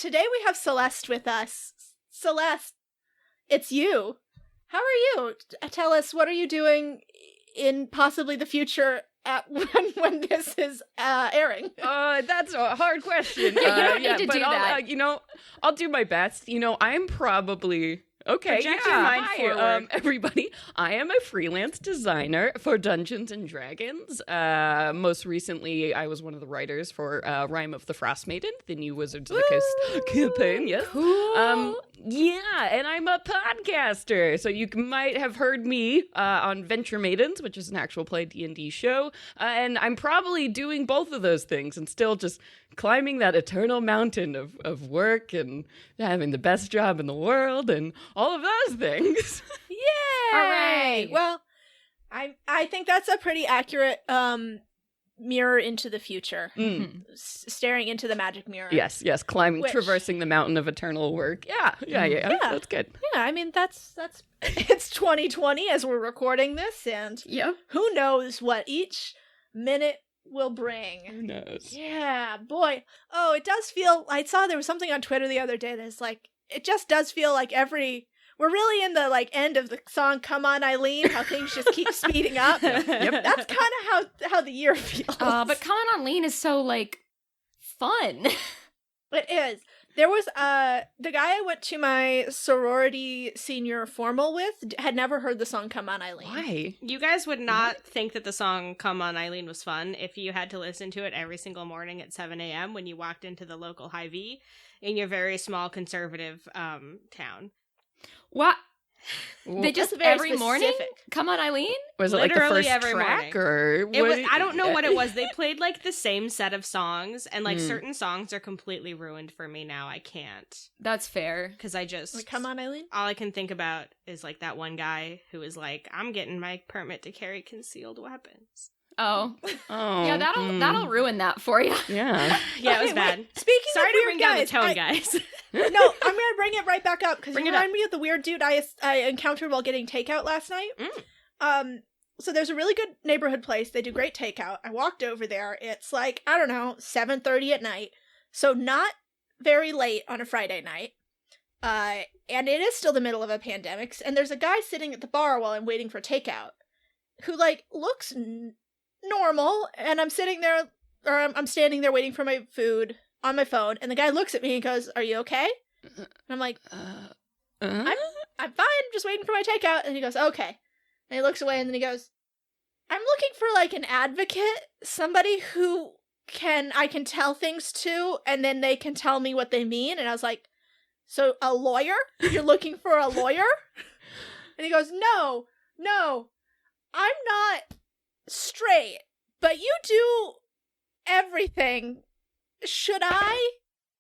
today we have Celeste with us. Celeste, it's you. How are you? Tell us, what are you doing in possibly the future when this is airing? That's a hard question. You don't need to do that. I'll do my best. I'm probably... Okay, Project your mind forward. Everybody. I am a freelance designer for Dungeons and Dragons. Most recently, I was one of the writers for Rime of the Frost Maiden, the new Wizards of the Coast campaign. Yes. Cool. Yeah, and I'm a podcaster, so you might have heard me on Venture Maidens, which is an actual play D&D show, and I'm probably doing both of those things and still just climbing that eternal mountain of work and having the best job in the world and all of those things. Yay! Hooray! Well, I think that's a pretty accurate mirror into the future. Staring into the magic mirror. Yes, traversing the mountain of eternal work. Yeah. That's good. Yeah, I mean, that's it's 2020 as we're recording this, and who knows what each minute will bring. Who knows? Yeah, boy. Oh, it does feel... I saw there was something on Twitter the other day that's like, it just does feel like we're really in the end of the song "Come On Eileen," how things just keep speeding up. Yep. That's kind of how the year feels. But Come On Eileen is so fun. It is. There was the guy I went to my sorority senior formal with had never heard the song "Come On Eileen." Why? You guys would not think that the song "Come On Eileen" was fun if you had to listen to it every single morning at 7 a.m. when you walked into the local Hy-Vee in your very small conservative town. What? They just That's very every morning? specific. Come On Eileen? Was it Literally the first every track morning. or It was, I don't know what it was. They played the same set of songs, and certain songs are completely ruined for me now. I can't. That's fair. Because I just... Come On Eileen? All I can think about is that one guy who was I'm getting my permit to carry concealed weapons. Oh. Oh. Yeah, that'll ruin that for you. Yeah. Yeah, it was Okay, bad. wait. Speaking Sorry of to weird bring down the guys, tone, guys. No, I'm gonna bring it right back up because you Bring it remind me of the weird dude I encountered while getting takeout last night. So there's a really good neighborhood place. They do great takeout. I walked over there. It's 7:30 at night, so not very late on a Friday night. And it is still the middle of a pandemic. And there's a guy sitting at the bar while I'm waiting for takeout, who looks normal. And I'm sitting there, or I'm standing there waiting for my food on my phone, and the guy looks at me and goes, "Are you okay?" And I'm like, I'm fine, just waiting for my takeout. And he goes, "Okay." And he looks away, and then he goes, "I'm looking for an advocate, somebody who I can tell things to, and then they can tell me what they mean." And I was like, "So a lawyer? You're looking for a lawyer?" And he goes, No, I'm not straight, but you do everything. Should I?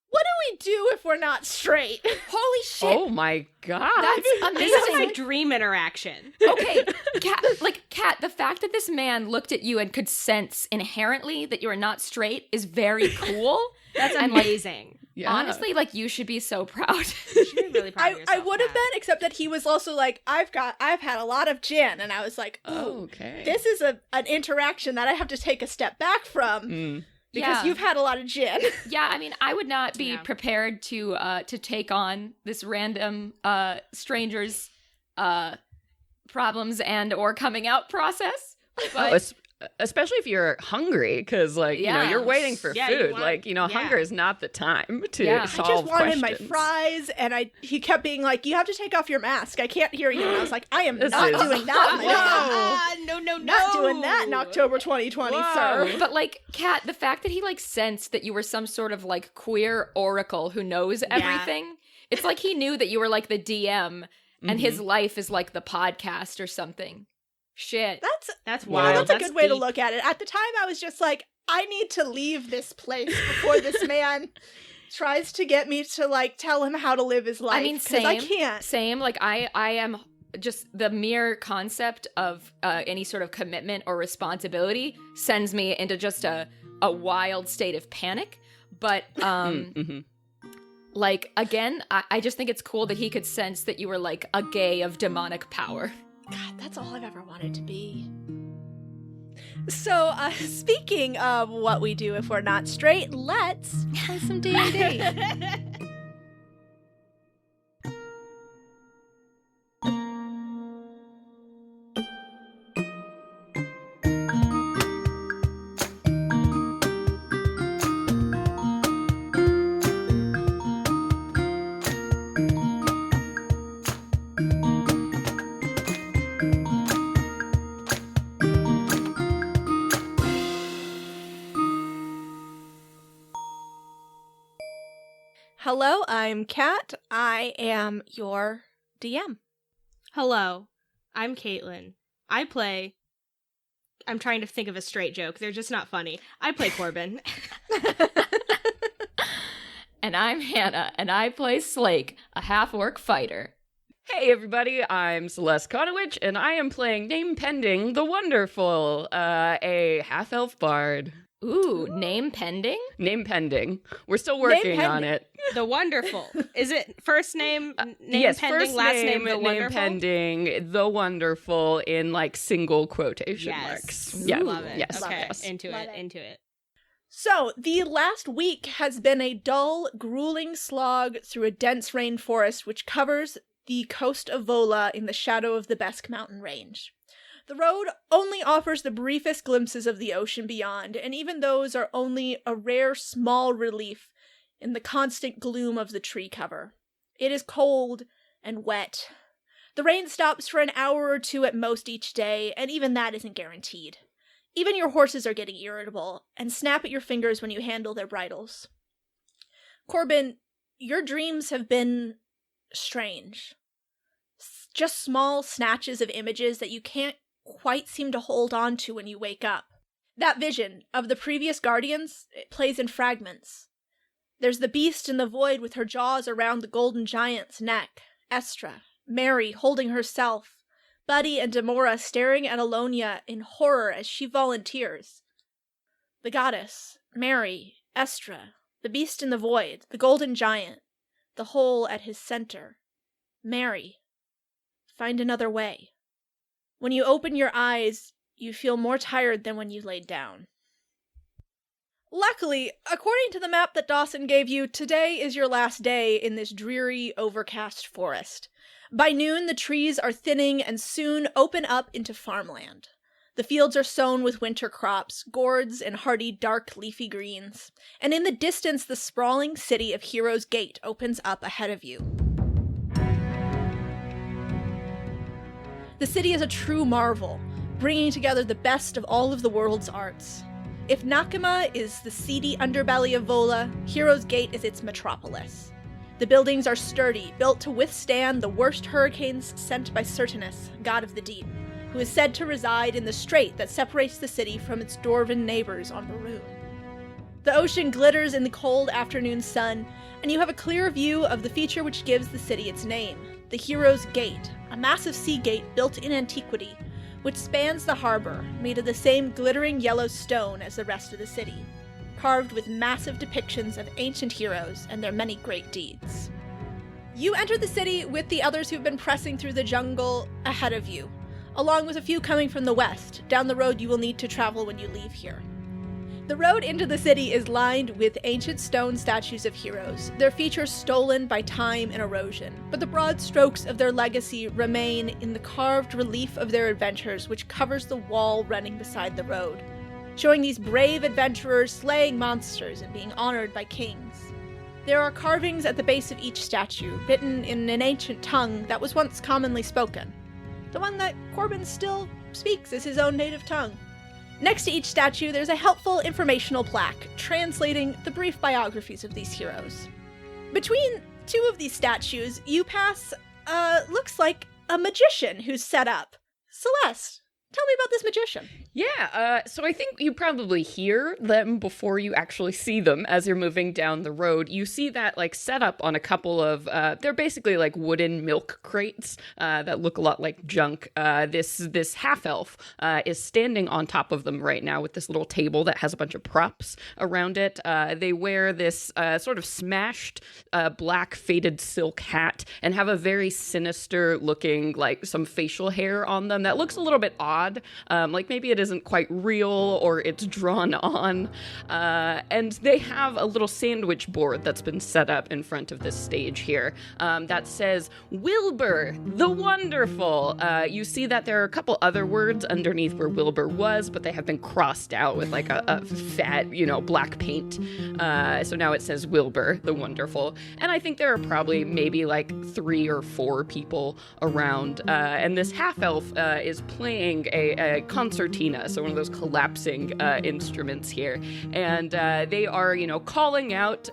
What do we do if we're not straight? Holy shit. Oh my god. That's amazing. This is my dream interaction. Okay, Kat, the fact that this man looked at you and could sense inherently that you are not straight is very cool. That's amazing. Yeah. Honestly, you should be so proud. You should be really proud of yourself. I would have been, except that he was also I've had a lot of gin, and I was like, "Oh, okay. This is an interaction that I have to take a step back from because you've had a lot of gin." Yeah, I mean, I would not be prepared to take on this random stranger's problems and or coming out process. But especially if you're hungry, because you're waiting for food. Hunger is not the time to solve I just wanted questions. my fries, and he kept being like, "You have to take off your mask. I can't hear you." And I was like, "I am not doing that. No. Not doing that in October 2020, sir." But Kat, the fact that he sensed that you were some sort of queer oracle who knows everything, it's like he knew that you were the DM, and his life is the podcast or something. Shit. That's wild. That's a good way to look at it. At the time, I was just like, I need to leave this place before this man tries to get me to tell him how to live his life. I mean, same. I can't. Same. I am just the mere concept of any sort of commitment or responsibility sends me into just a wild state of panic. But again, I just think it's cool that he could sense that you were a gay of demonic power. God, that's all I've ever wanted to be. So, speaking of what we do if we're not straight, let's play some D&D. Hello, I'm Kat. I am your DM. Hello, I'm Caitlin. I'm trying to think of a straight joke. They're just not funny. I play Corbin. And I'm Hannah, and I play Slake, a half-orc fighter. Hey everybody, I'm Celeste Conowitch, and I am playing Name Pending the Wonderful, a half-elf bard. Ooh, name pending? Name pending. We're still working on it. The Wonderful. Is it first name, yes, pending, first last name, The Wonderful? Name pending, the Wonderful in like single quotation marks. Yeah. Love it. Yes. Okay, Yes. into Love it, it. into it. So, the last week has been a dull, grueling slog through a dense rainforest which covers the coast of Vola in the shadow of the Besk mountain range. The road only offers the briefest glimpses of the ocean beyond, and even those are only a rare small relief in the constant gloom of the tree cover. It is cold and wet. The rain stops for an hour or two at most each day, and even that isn't guaranteed. Even your horses are getting irritable, and snap at your fingers when you handle their bridles. Corbin, your dreams have been strange. Just small snatches of images that you can't quite seem to hold on to when you wake up. That vision of the previous guardians, it plays in fragments. There's the beast in the void with her jaws around the golden giant's neck, Estra, Mary holding herself, Buddy and Demora staring at Alonia in horror as she volunteers. The goddess, Mary, Estra, the beast in the void, the golden giant, the hole at his center. Mary, find another way. When you open your eyes, you feel more tired than when you laid down. Luckily, according to the map that Dawson gave you, today is your last day in this dreary, overcast forest. By noon, the trees are thinning and soon open up into farmland. The fields are sown with winter crops, gourds and hardy dark leafy greens, and in the distance the sprawling city of Heroes Gate opens up ahead of you. The city is a true marvel, bringing together the best of all of the world's arts. If Nakama is the seedy underbelly of Vola, Heroes Gate is its metropolis. The buildings are sturdy, built to withstand the worst hurricanes sent by Certinus, god of the deep, who is said to reside in the strait that separates the city from its dwarven neighbors on Baroon. The ocean glitters in the cold afternoon sun, and you have a clear view of the feature which gives the city its name, the Heroes Gate, a massive sea gate built in antiquity, which spans the harbor, made of the same glittering yellow stone as the rest of the city, carved with massive depictions of ancient heroes and their many great deeds. You enter the city with the others who've been pressing through the jungle ahead of you, along with a few coming from the west, down the road you will need to travel when you leave here. The road into the city is lined with ancient stone statues of heroes, their features stolen by time and erosion, but the broad strokes of their legacy remain in the carved relief of their adventures which covers the wall running beside the road, showing these brave adventurers slaying monsters and being honored by kings. There are carvings at the base of each statue, written in an ancient tongue that was once commonly spoken, the one that Corbin still speaks as his own native tongue. Next to each statue, there's a helpful informational plaque translating the brief biographies of these heroes. Between two of these statues, you pass, looks like a magician who's set up. Celeste, tell me about this magician. Yeah, so I think you probably hear them before you actually see them as you're moving down the road. You see that, like, set up on a couple of, they're basically, like, wooden milk crates that look a lot like junk. This half-elf is standing on top of them right now with this little table that has a bunch of props around it. They wear this sort of smashed black faded silk hat and have a very sinister-looking, like, some facial hair on them that looks a little bit odd. Like, maybe it isn't quite real or it's drawn on. And they have a little sandwich board that's been set up in front of this stage here that says, Wilbur, the Wonderful. You see that there are a couple other words underneath where Wilbur was, but they have been crossed out with like a fat, black paint. So now it says Wilbur, the Wonderful. And I think there are probably maybe like 3 or 4 people around. And this half-elf is playing a concertina concertina, so one of those collapsing instruments here. And they are, calling out,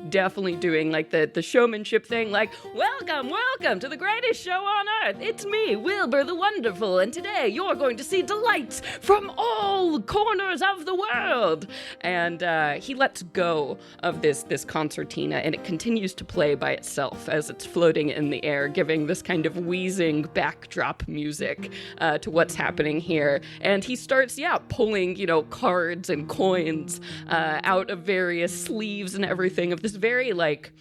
definitely doing like the showmanship thing, like, welcome to the greatest show on earth. It's me, Wilbur the Wonderful, and today you're going to see delights from all corners of the world. And he lets go of this concertina, and it continues to play by itself as it's floating in the air, giving this kind of wheezing backdrop music to what's happening here. And he starts, pulling, cards and coins out of various sleeves and everything of this very, like,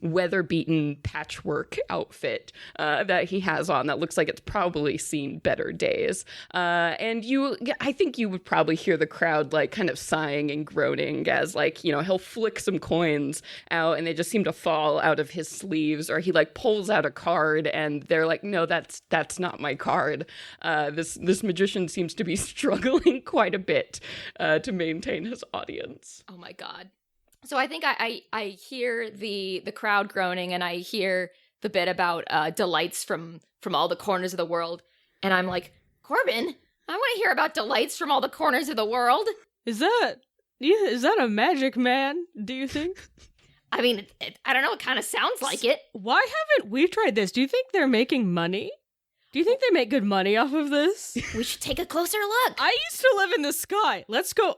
weather-beaten patchwork outfit that he has on that looks like it's probably seen better days. And I think you would probably hear the crowd, like, kind of sighing and groaning as, like, he'll flick some coins out and they just seem to fall out of his sleeves, or he, like, pulls out a card and they're like, no, that's not my card. This magician seems to be struggling quite a bit to maintain his audience. Oh my god. So I think I hear the crowd groaning, and I hear the bit about delights from all the corners of the world, and I'm like, Corbin, I want to hear about delights from all the corners of the world. Is that a magic man, do you think? I mean, I don't know, it kind of sounds like it. Why haven't we tried this? Do you think they're making money? Do you think they make good money off of this? We should take a closer look. I used to live in the sky. Let's go.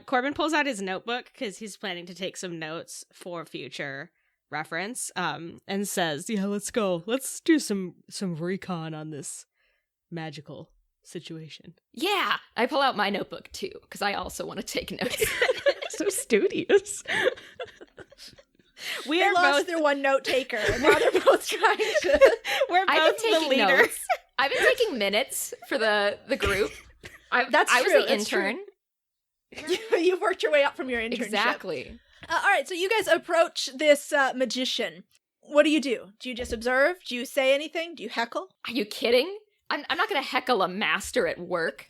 Corbin pulls out his notebook because he's planning to take some notes for future reference. And says, "Yeah, let's go. Let's do some recon on this magical situation." Yeah, I pull out my notebook too because I also want to take notes. So studious. They lost their one note taker, and now they're both trying to. We're both the leaders. Notes. I've been taking minutes for the group. I was the intern. You've worked your way up from your internship. Exactly. All right, so you guys approach this magician. What do? Do you just observe? Do you say anything? Do you heckle? Are you kidding? I'm not going to heckle a master at work.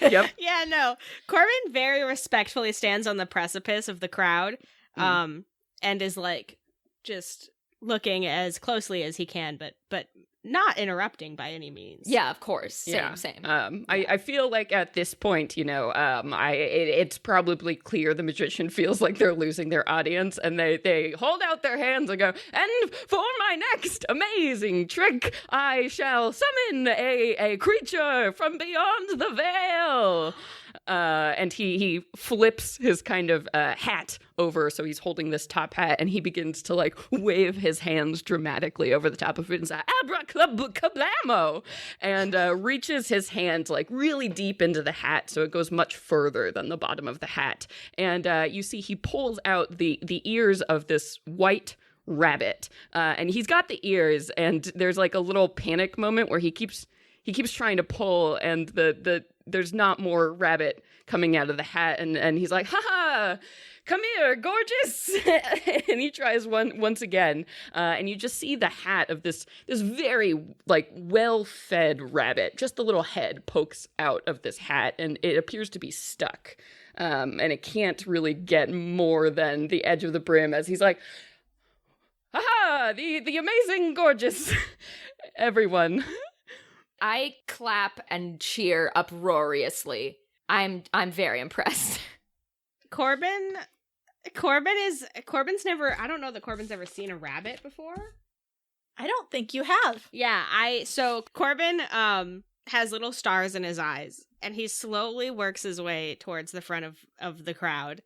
Yep. Yeah, no. Corbin very respectfully stands on the precipice of the crowd. And is like just looking as closely as he can, but not interrupting by any means. Yeah, of course. Same. I feel like at this point, it's probably clear the magician feels like they're losing their audience, and they hold out their hands and go, and for my next amazing trick, I shall summon a creature from beyond the veil. And he flips his kind of hat over, so he's holding this top hat, and he begins to, like, wave his hands dramatically over the top of it and say, abracadablamo, and reaches his hand, like, really deep into the hat, so it goes much further than the bottom of the hat. And you see he pulls out the ears of this white rabbit, and he's got the ears, and there's, like, a little panic moment where he keeps trying to pull, and there's not more rabbit coming out of the hat, and he's like, ha, come here, gorgeous. And he tries once again, and you just see the hat of this very, like, well-fed rabbit. Just the little head pokes out of this hat, and it appears to be stuck, and it can't really get more than the edge of the brim as he's like, ha, the amazing, gorgeous everyone. I clap and cheer uproariously. I'm very impressed. Corbin's never, I don't know that Corbin's ever seen a rabbit before. I don't think you have. Yeah, so Corbin has little stars in his eyes, and he slowly works his way towards the front of the crowd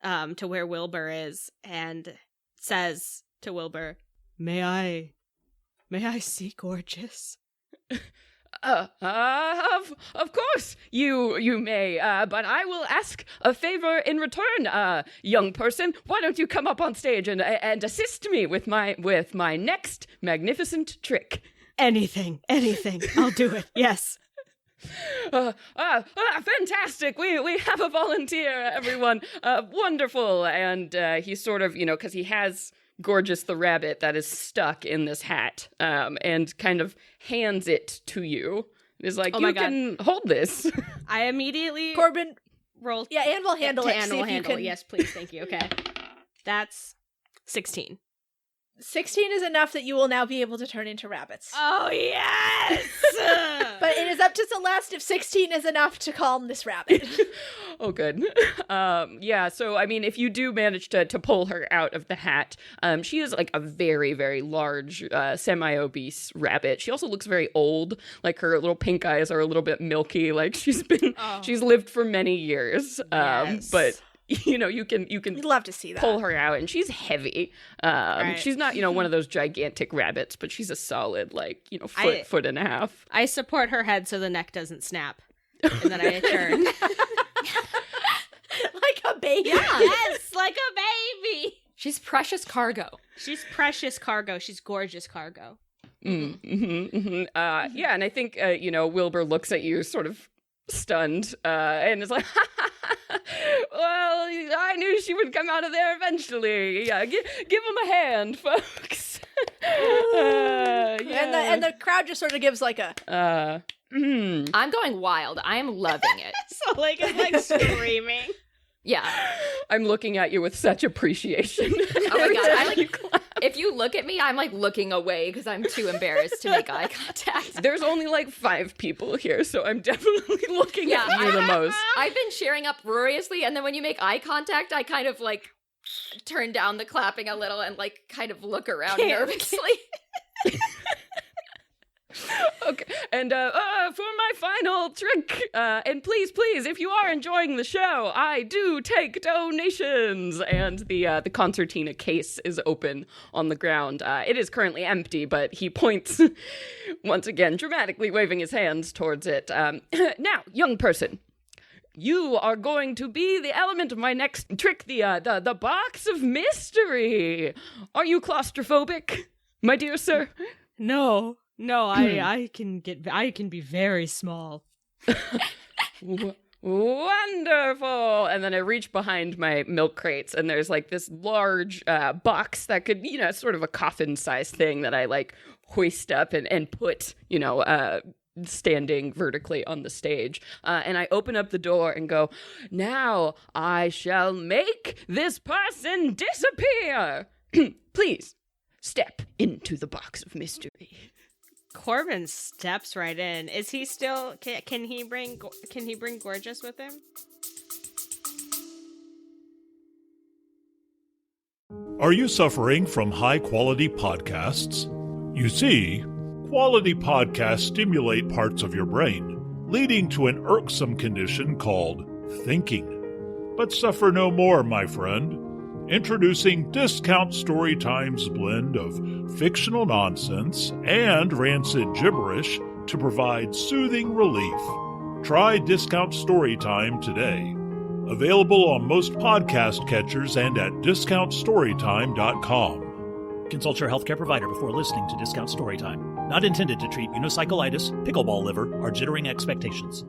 to where Wilbur is, and says to Wilbur, May I see gorgeous? Of course you may, but I will ask a favor in return, young person. Why don't you come up on stage and assist me with my next magnificent trick? Anything, I'll do it. Yes. Fantastic. We have a volunteer, everyone. Wonderful. And he sort of, because he has Gorgeous the rabbit that is stuck in this hat, and kind of hands it to you. Is like, you can hold this. I immediately Corbin roll. Yeah, Anne will handle it. Anne will handle it. Yes, please. Thank you. Okay. That's 16. 16 is enough that you will now be able to turn into rabbits. Oh, yes! But it is up to Celeste if 16 is enough to calm this rabbit. Oh, good. Yeah, so, I mean, if you do manage to pull her out of the hat, she is, like, a very, very large, semi-obese rabbit. She also looks very old. Like, her little pink eyes are a little bit milky. Like, she's lived for many years. Yes. But... you know, you can You'd love to see that. pull her out, and she's heavy. Right. She's not, one of those gigantic rabbits, but she's a solid, like, foot and a half. I support her head so the neck doesn't snap. And then I turn. Like a baby. Yeah. Yes, like a baby. She's precious cargo. She's precious cargo. She's gorgeous cargo. Yeah, and I think, Wilbur looks at you sort of stunned, and is like, well, I knew she would come out of there eventually. Yeah, give him a hand, folks. Yeah. And the crowd just sort of gives like a... I'm going wild. I am loving it. So, like, it's like screaming. Yeah. I'm looking at you with such appreciation. Oh my god, I like if you look at me, I'm like looking away because I'm too embarrassed to make eye contact. There's only like 5 people here, so I'm definitely looking at you the most. I've been cheering uproariously, and then when you make eye contact, I kind of like turn down the clapping a little and like kind of look around nervously. Okay, and for my final trick, and please, if you are enjoying the show, I do take donations. And the concertina case is open on the ground. It is currently empty, but he points once again, dramatically waving his hands towards it. Now, young person, you are going to be the element of my next trick, the box of mystery. Are you claustrophobic, my dear sir? No, I can be very small. Wonderful. And then I reach behind my milk crates, and there's like this large box that could, sort of a coffin-sized thing that I like hoist up and put, standing vertically on the stage. And I open up the door and go, now I shall make this person disappear. Please step into the box of mystery. Corbin steps right in. Is he still? Can he bring Gorgeous with him? Are you suffering from high-quality podcasts? You see, quality podcasts stimulate parts of your brain, leading to an irksome condition called thinking. But suffer no more, my friend. Introducing Discount Storytime's blend of fictional nonsense and rancid gibberish to provide soothing relief. Try Discount Storytime today. Available on most podcast catchers and at discountstorytime.com. Consult your healthcare provider before listening to Discount Storytime. Not intended to treat unicyclitis, pickleball liver, or jittering expectations.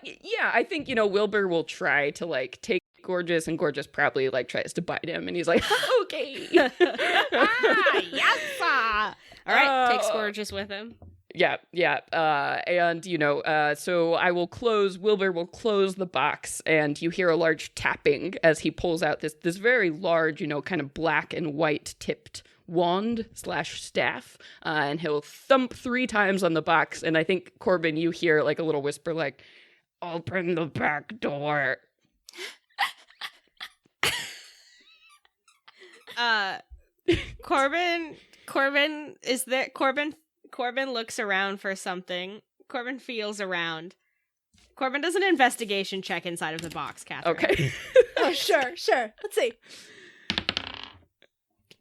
Yeah, I think, Wilbur will try to, like, take Gorgeous, and Gorgeous probably, like, tries to bite him, and he's like, okay. Yes! All right, takes Gorgeous with him. Yeah. And, so Wilbur will close the box, and you hear a large tapping as he pulls out this very large, kind of black and white tipped wand/staff, and he'll thump 3 times on the box, and I think, Corbin, you hear, like, a little whisper, like, open the back door. Corbin is there. Corbin looks around for something. Corbin feels around. Corbin does an investigation check inside of the box, Catherine. Okay. Oh, sure. Let's see.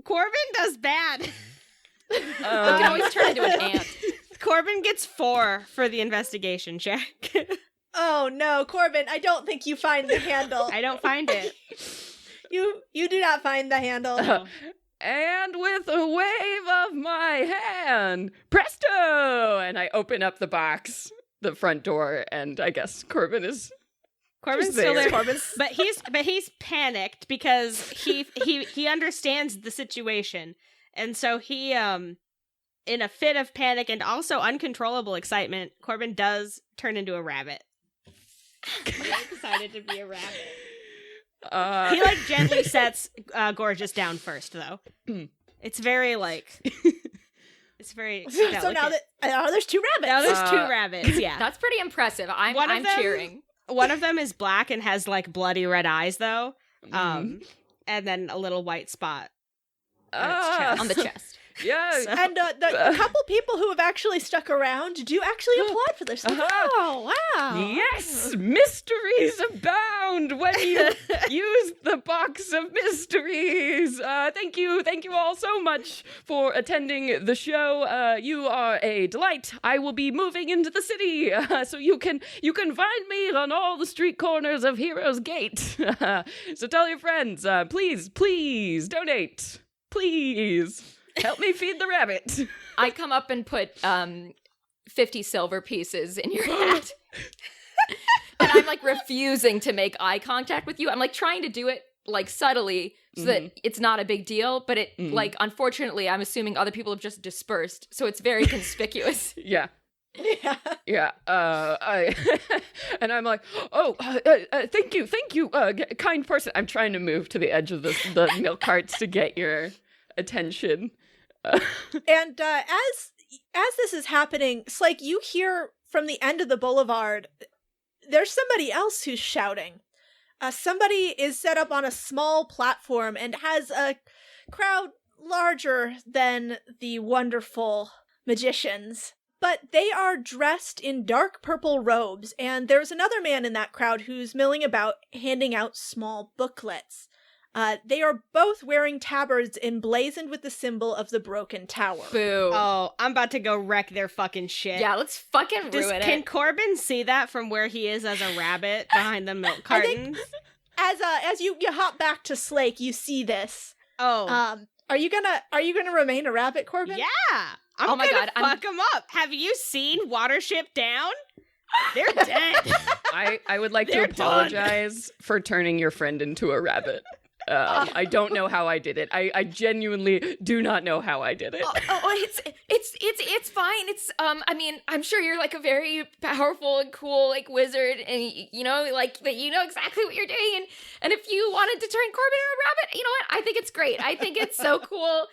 Corbin does bad. You can always turn into an ant. Corbin gets 4 for the investigation check. Oh no, Corbin, I don't think you find the handle. I don't find it. You do not find the handle. And with a wave of my hand, presto! And I open up the box, the front door, and I guess Corbin's still there. But he's panicked because he understands the situation. And so he in a fit of panic and also uncontrollable excitement, Corbin does turn into a rabbit. I'm excited to be a rabbit. He like gently sets Gorgeous down first, though. It's very like it's very delicate. So now there's 2 rabbits. Now there's 2 rabbits. Yeah, That's pretty impressive. I'm cheering. One of them is black and has like bloody red eyes, though. And then a little white spot On the chest. Yeah. So- And the couple people who have actually stuck around do actually applaud for this. Oh, wow. Yes, mysteries abound when you use the box of mysteries. Thank you all so much for attending the show. You are a delight. I will be moving into the city, so you can find me on all the street corners of Heroes Gate. So tell your friends, please donate, please. Help me feed the rabbit. I come up and put 50 silver pieces in your hat. And I'm like refusing to make eye contact with you. I'm like trying to do it like subtly so that it's not a big deal. But it like, unfortunately, I'm assuming other people have just dispersed. So it's very conspicuous. Yeah. Yeah. And I'm like, thank you, kind person. I'm trying to move to the edge of the milk carts to get your attention. And as this is happening, Slake, you hear from the end of the boulevard, there's somebody else who's shouting. Somebody is set up on a small platform and has a crowd larger than the wonderful magicians. But they are dressed in dark purple robes, and there's another man in that crowd who's milling about, handing out small booklets. They are both wearing tabards emblazoned with the symbol of the broken tower. Boo. Oh, I'm about to go wreck their fucking shit. Yeah, let's fucking ruin it. Can Corbin see that from where he is as a rabbit behind the milk cartons? As you hop back to Slake, you see this. Oh. Are you gonna remain a rabbit, Corbin? Yeah. I'm Oh my gonna God, fuck them up. Have you seen Watership Down? They're dead. I would like to They're apologize for turning your friend into a rabbit. I don't know how I did it. I genuinely do not know how I did it. It's fine. It's I mean, I'm sure you're like a very powerful and cool like wizard, and you know, like that you know exactly what you're doing. And if you wanted to turn Corbin into a rabbit, you know what? I think it's great. I think it's so cool.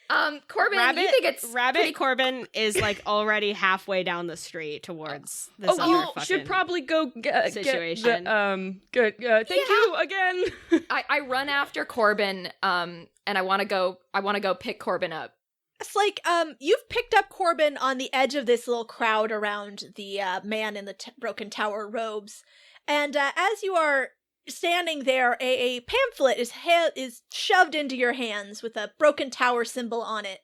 Corbin, you think it's Rabbit Corbin is like already halfway down the street towards this other you fucking should probably go situation. Thank you again. I run after Corbin, and I want to go pick Corbin up. It's like, you've picked up Corbin on the edge of this little crowd around the man in the broken tower robes, and as you are standing there, a pamphlet is shoved into your hands with a broken tower symbol on it.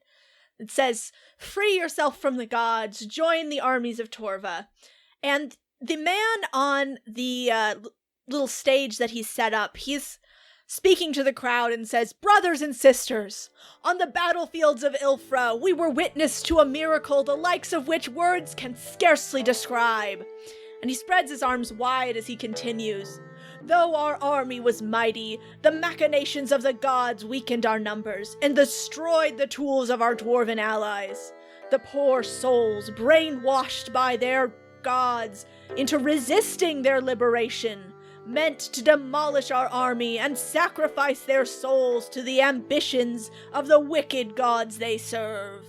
It says, "Free yourself from the gods, join the armies of Torva." And the man on the little stage that he's set up, he's speaking to the crowd and says, "Brothers and sisters, on the battlefields of Ilfra, we were witness to a miracle the likes of which words can scarcely describe." And he spreads his arms wide as he continues. "Though our army was mighty, the machinations of the gods weakened our numbers and destroyed the tools of our dwarven allies. The poor souls, brainwashed by their gods into resisting their liberation, meant to demolish our army and sacrifice their souls to the ambitions of the wicked gods they serve.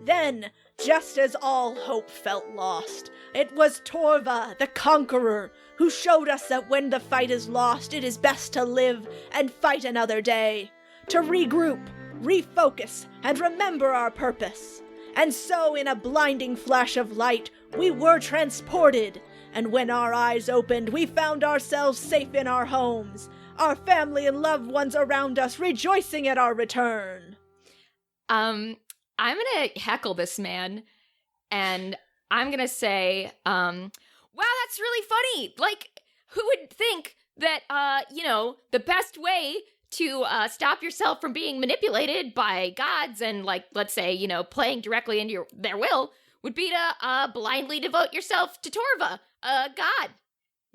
Then, just as all hope felt lost, it was Torva, the conqueror, who showed us that when the fight is lost, it is best to live and fight another day, to regroup, refocus, and remember our purpose. And so, in a blinding flash of light, we were transported, and when our eyes opened, we found ourselves safe in our homes, our family and loved ones around us rejoicing at our return." I'm gonna heckle this man, and I'm gonna say, wow, that's really funny. Like, who would think that, the best way to stop yourself from being manipulated by gods and, like, let's say, playing directly into their will would be to blindly devote yourself to Torva, god.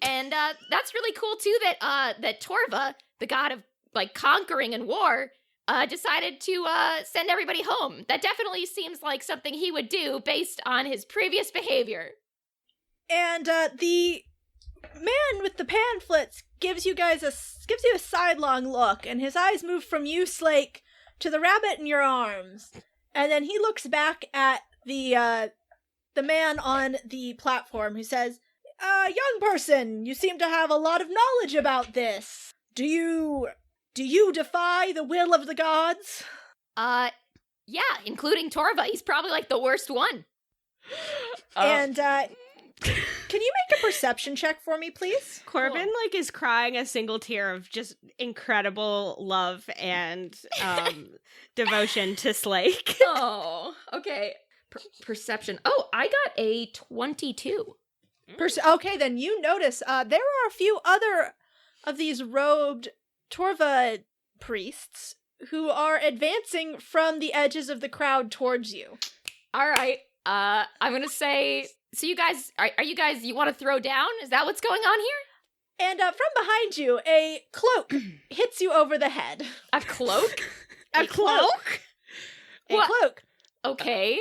And that's really cool, too, that Torva, the god of, like, conquering and war, decided to send everybody home. That definitely seems like something he would do based on his previous behavior. And the man with the pamphlets gives you a sidelong look, and his eyes move from you, Slake, to the rabbit in your arms. And then he looks back at the man on the platform who says, young person, you seem to have a lot of knowledge about this. Do you defy the will of the gods? Yeah, including Torva. He's probably like the worst one. And, can you make a perception check for me, please? Corbin, is crying a single tear of just incredible love and devotion to Slake. Oh, okay. Perception. Oh, I got a 22. Okay, then you notice there are a few other of these robed Torva priests who are advancing from the edges of the crowd towards you. All right. I'm going to say, so you guys, are you guys, you want to throw down? Is that what's going on here? And from behind you, a cloak hits you over the head. A cloak? A cloak? A cloak. Okay.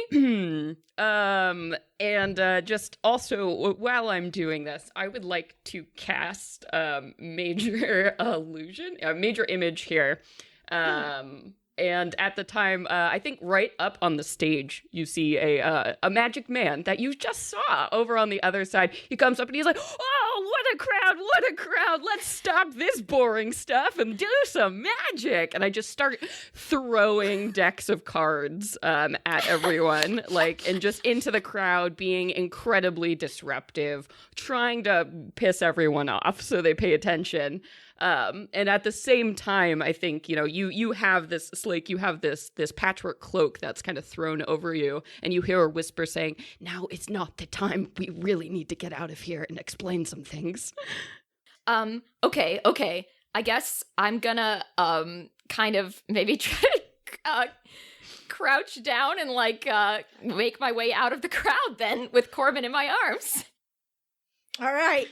And just also, while I'm doing this, I would like to cast major illusion, major image here. And at the time, I think right up on the stage, you see a magic man that you just saw over on the other side. He comes up and he's like, "Oh, what a crowd, what a crowd. Let's stop this boring stuff and do some magic." And I just start throwing decks of cards at everyone, and just into the crowd, being incredibly disruptive, trying to piss everyone off so they pay attention. And at the same time, I think, you have this, Slake, you have this patchwork cloak that's kind of thrown over you, and you hear a whisper saying, "Now it's not the time. We really need to get out of here and explain some things." Okay. I guess I'm gonna, kind of maybe try to, crouch down and, make my way out of the crowd then with Corbin in my arms. All right.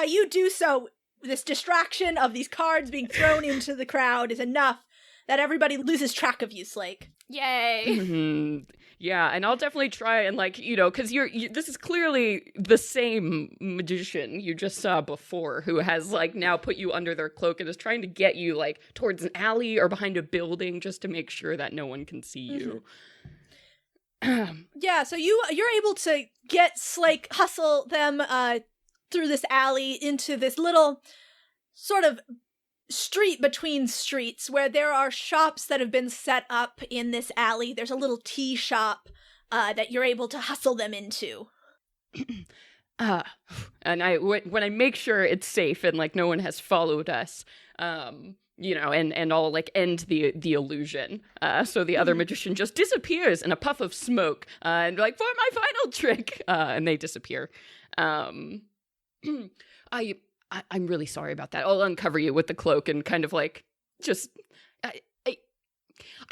You do so. This distraction of these cards being thrown into the crowd is enough that everybody loses track of you, Slake. Yay! Mm-hmm. Yeah, and I'll definitely try and because this is clearly the same magician you just saw before, who has now put you under their cloak and is trying to get you towards an alley or behind a building just to make sure that no one can see you. Yeah, so you're able to get Slake, hustle them through this alley into this little sort of street between streets where there are shops that have been set up in this alley. There's a little tea shop that you're able to hustle them into. And when I make sure it's safe and no one has followed us, and I'll end the illusion. So the other magician just disappears in a puff of smoke, and for my final trick, and they disappear. I'm really sorry about that. I'll uncover you with the cloak and kind of I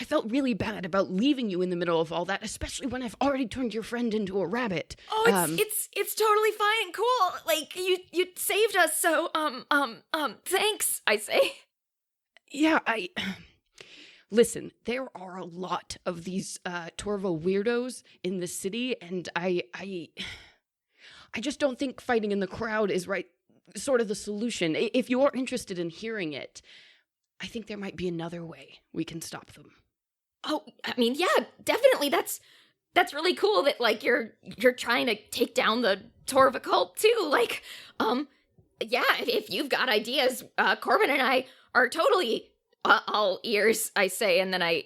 felt really bad about leaving you in the middle of all that, especially when I've already turned your friend into a rabbit. Oh, it's totally fine and cool. You saved us, so thanks, I say. Yeah, listen, there are a lot of these Torva weirdos in the city, and I just don't think fighting in the crowd is sort of the solution. If you're interested in hearing it, I think there might be another way we can stop them. Oh, I mean, yeah, definitely. That's really cool that you're trying to take down the Torva cult too. Yeah, if you've got ideas, Corbin and I are totally all ears, I say, and then I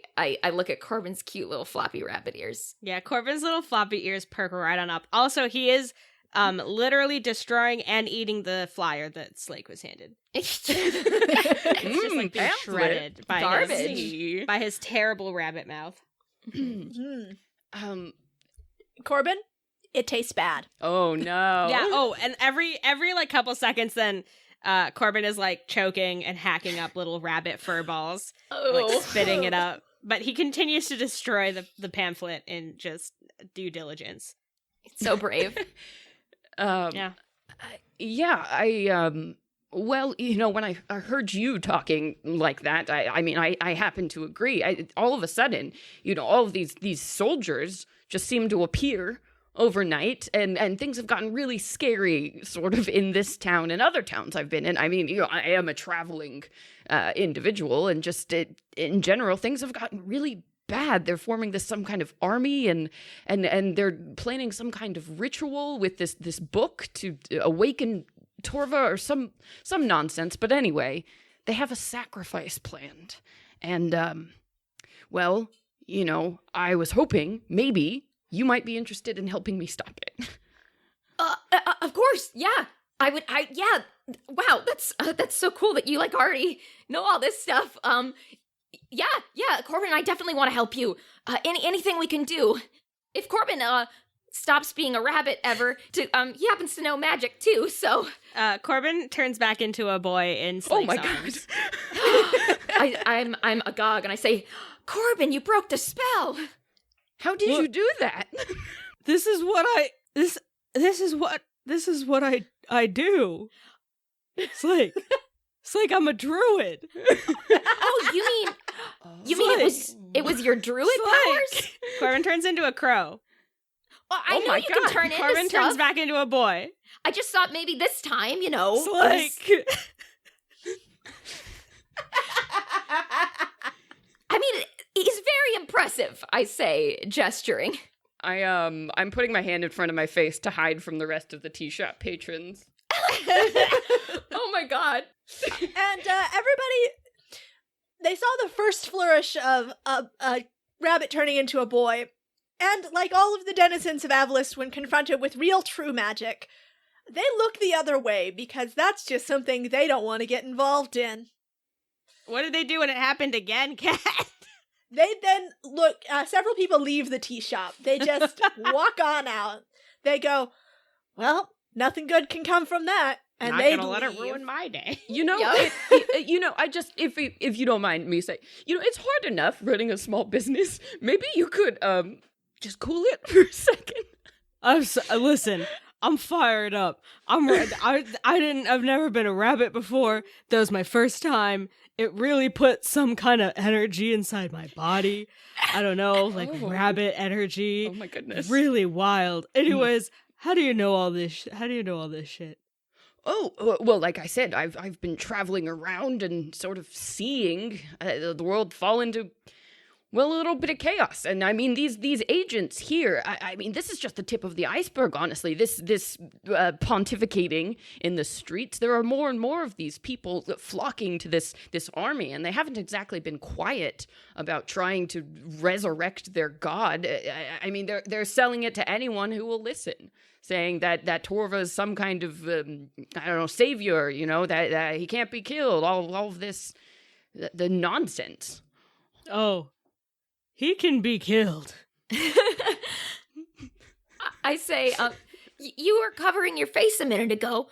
look at Corbin's cute little floppy rabbit ears. Yeah, Corbin's little floppy ears perk right on up. Also, he is literally destroying and eating the flyer that Slake was handed. It's just being shredded by his terrible rabbit mouth. Corbin, it tastes bad. Oh no. Yeah. Oh, and every couple seconds, then Corbin is choking and hacking up little rabbit fur balls, spitting it up. But he continues to destroy the pamphlet in just due diligence. So brave. Yeah, well, when I heard you talking like that, I happen to agree. All of a sudden, all of these soldiers just seem to appear overnight, and things have gotten really scary sort of in this town and other towns I've been in. I mean, I am a traveling individual, and just in general, things have gotten really bad. They're forming some kind of army, and they're planning some kind of ritual with this book to awaken Torva or some nonsense. But anyway, they have a sacrifice planned, and well, I was hoping maybe you might be interested in helping me stop it. Of course, yeah. Yeah. Wow, that's so cool that you already know all this stuff. Yeah, Corbin and I definitely want to help you. Anything we can do. If Corbin stops being a rabbit ever, he happens to know magic too. So Corbin turns back into a boy in Slake's arms. I'm agog, and I say, Corbin, you broke the spell. How did you do that? This is what I do. Slake, I'm a druid. Oh, you mean it was your druid powers? Corbin turns into a crow. Well, I know you can turn into Corbin stuff. turns back into a boy. I just thought maybe this time, Slake. I mean, he's very impressive, I say, gesturing. I'm putting my hand in front of my face to hide from the rest of the tea shop patrons. Oh my god. And everybody, they saw the first flourish of a rabbit turning into a boy. And like all of the denizens of Avlist, when confronted with real true magic, they look the other way because that's just something they don't want to get involved in. What did they do when it happened again, Cat? They then look, several people leave the tea shop. They just walk on out. They go, well, nothing good can come from that. And Not they gonna let it ruin my day. I just, if you don't mind me saying, it's hard enough running a small business. Maybe you could, just cool it for a second. Listen, I'm fired up. I've never been a rabbit before. That was my first time. It really put some kind of energy inside my body. I don't know, rabbit energy. Oh my goodness. Really wild. Anyways, how do you know all this shit? Oh, well, like I said, I've been traveling around and sort of seeing the world fall into, well, a little bit of chaos. And I mean, these agents here, I mean, this is just the tip of the iceberg, honestly. This pontificating in the streets, there are more and more of these people flocking to this army, and they haven't exactly been quiet about trying to resurrect their god. I mean, they're selling it to anyone who will listen, saying that Torva is some kind of, savior, that he can't be killed, all of this, the nonsense. Oh. He can be killed. I say, you were covering your face a minute ago.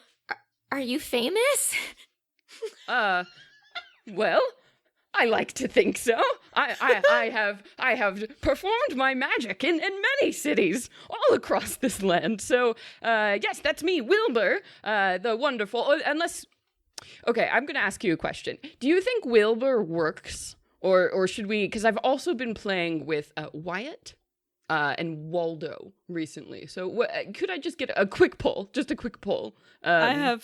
Are you famous? Well, I like to think so. I have performed my magic in many cities all across this land. So, yes, that's me, Wilbur, the wonderful. Okay, I'm going to ask you a question. Do you think Wilbur works? Or should we, because I've also been playing with Wyatt and Waldo recently. So could I just get a quick poll? Just a quick poll. I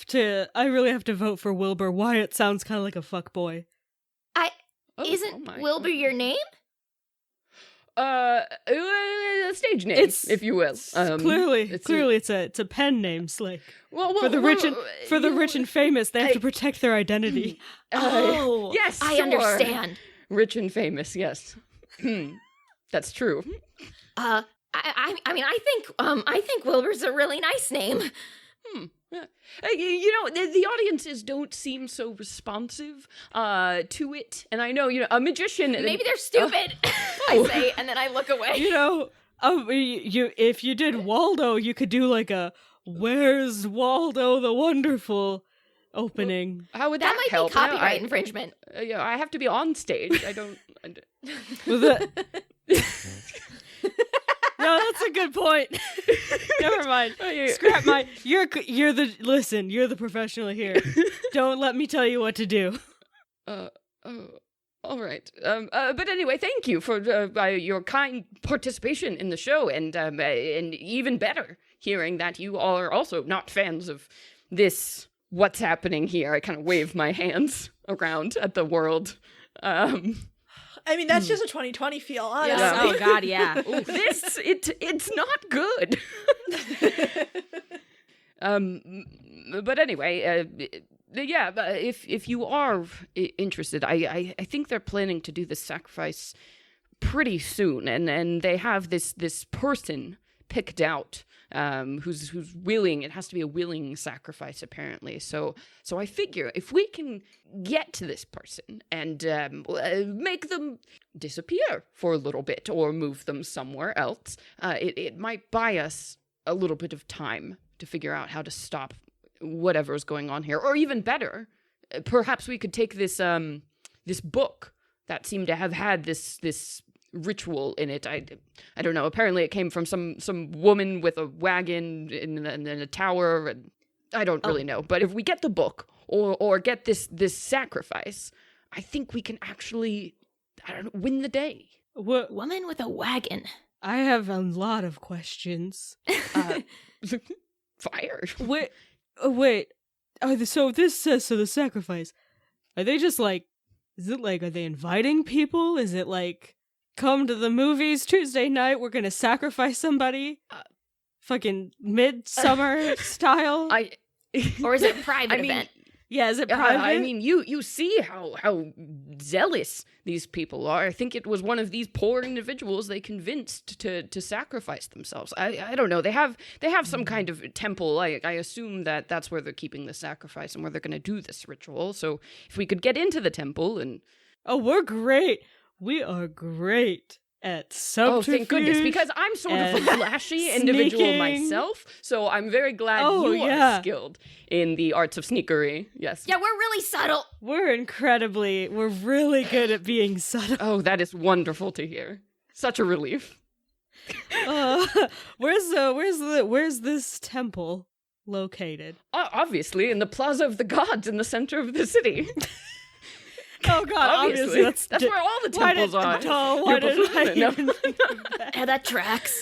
really have to vote for Wilbur. Wyatt sounds kind of like a fuckboy. Isn't Wilbur your name? Stage name, if you will. Clearly, it's a pen name, Slake. Well, for the rich and famous, they have to protect their identity. Yes, I sure. understand. Rich and famous, yes. That's true. I think Wilbur's a really nice name. The audiences don't seem so responsive to it, and I know a magician. Maybe they're stupid. I say, and then I look away. If you did Waldo, you could do like a "Where's Waldo the Wonderful" opening. How would that might help? Be copyright infringement. I have to be on stage. I don't. No, that's a good point. Never mind. Scrap my. You're the professional here. Don't let me tell you what to do. All right. But anyway, thank you for your kind participation in the show, and even better, hearing that you are also not fans of this. What's happening here? I kind of wave my hands around at the world. I mean, that's just a 2020 feel, honestly. Yeah. Oh God, yeah. It's not good. But anyway, if you are interested, I think they're planning to do this sacrifice pretty soon, and they have this person picked out who's willing. It has to be a willing sacrifice, apparently. So I figure if we can get to this person and make them disappear for a little bit or move them somewhere else, it might buy us a little bit of time to figure out how to stop whatever's going on here. Or even better, perhaps we could take this this book that seemed to have had this ritual in it. I don't know. Apparently it came from some woman with a wagon in a tower. And I don't really know. But if we get the book or get this sacrifice, I think we can actually, win the day. What? Woman with a wagon. I have a lot of questions. Fire. Wait. So the sacrifice. Are they just like? Is it like? Are they inviting people? Is it like? Come to the movies Tuesday night. We're gonna sacrifice somebody. Fucking midsummer style. Or is it a private event? Yeah, is it private? I mean, you see how zealous these people are. I think it was one of these poor individuals they convinced to sacrifice themselves. I don't know. They have some kind of temple. I assume that's where they're keeping the sacrifice and where they're going to do this ritual. So if we could get into the temple and... Oh, we're great. We are great at subterfuge. Oh, thank goodness, because I'm sort of a flashy individual myself, so I'm very glad you are skilled in the arts of sneakery. Yes. Yeah, we're really subtle. We're really good at being subtle. Oh, that is wonderful to hear. Such a relief. Where's this temple located? Obviously, in the Plaza of the Gods in the center of the city. Oh God! Obviously, that's where all the temples are. Why did I even think of that? Yeah, that tracks.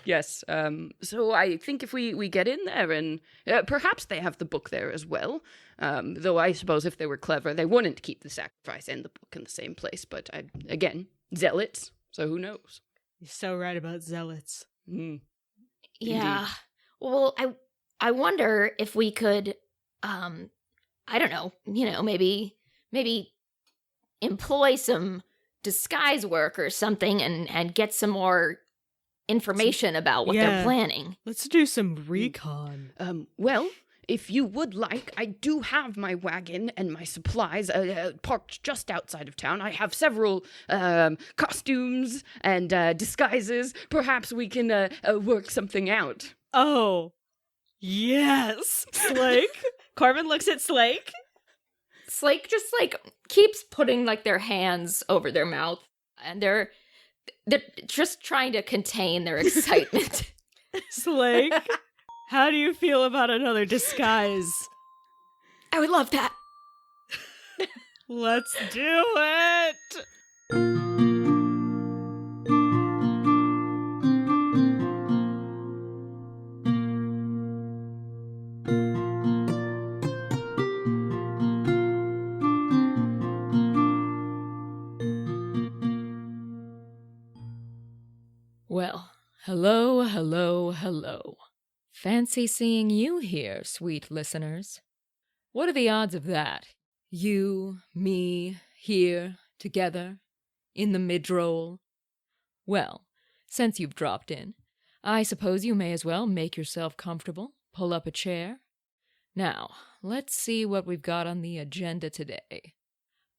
Yes. So I think if we get in there and perhaps they have the book there as well. Though I suppose if they were clever, they wouldn't keep the sacrifice and the book in the same place. But again, zealots. So who knows? You're so right about zealots. Mm. Yeah. Indeed. Well, I wonder if we could, I don't know, maybe employ some disguise work or something and get some more information about what they're planning. Let's do some recon. Well, if you would like, I do have my wagon and my supplies parked just outside of town. I have several costumes and disguises. Perhaps we can work something out. Oh, yes. Slake. Corbin looks at Slake. Slake just keeps putting their hands over their mouth, and they're just trying to contain their excitement. Slake, how do you feel about another disguise? I would love that. Let's do it. Well, hello. Fancy seeing you here, sweet listeners. What are the odds of that? You, me, here, together, in the midroll? Well, since you've dropped in, I suppose you may as well make yourself comfortable, pull up a chair. Now, let's see what we've got on the agenda today.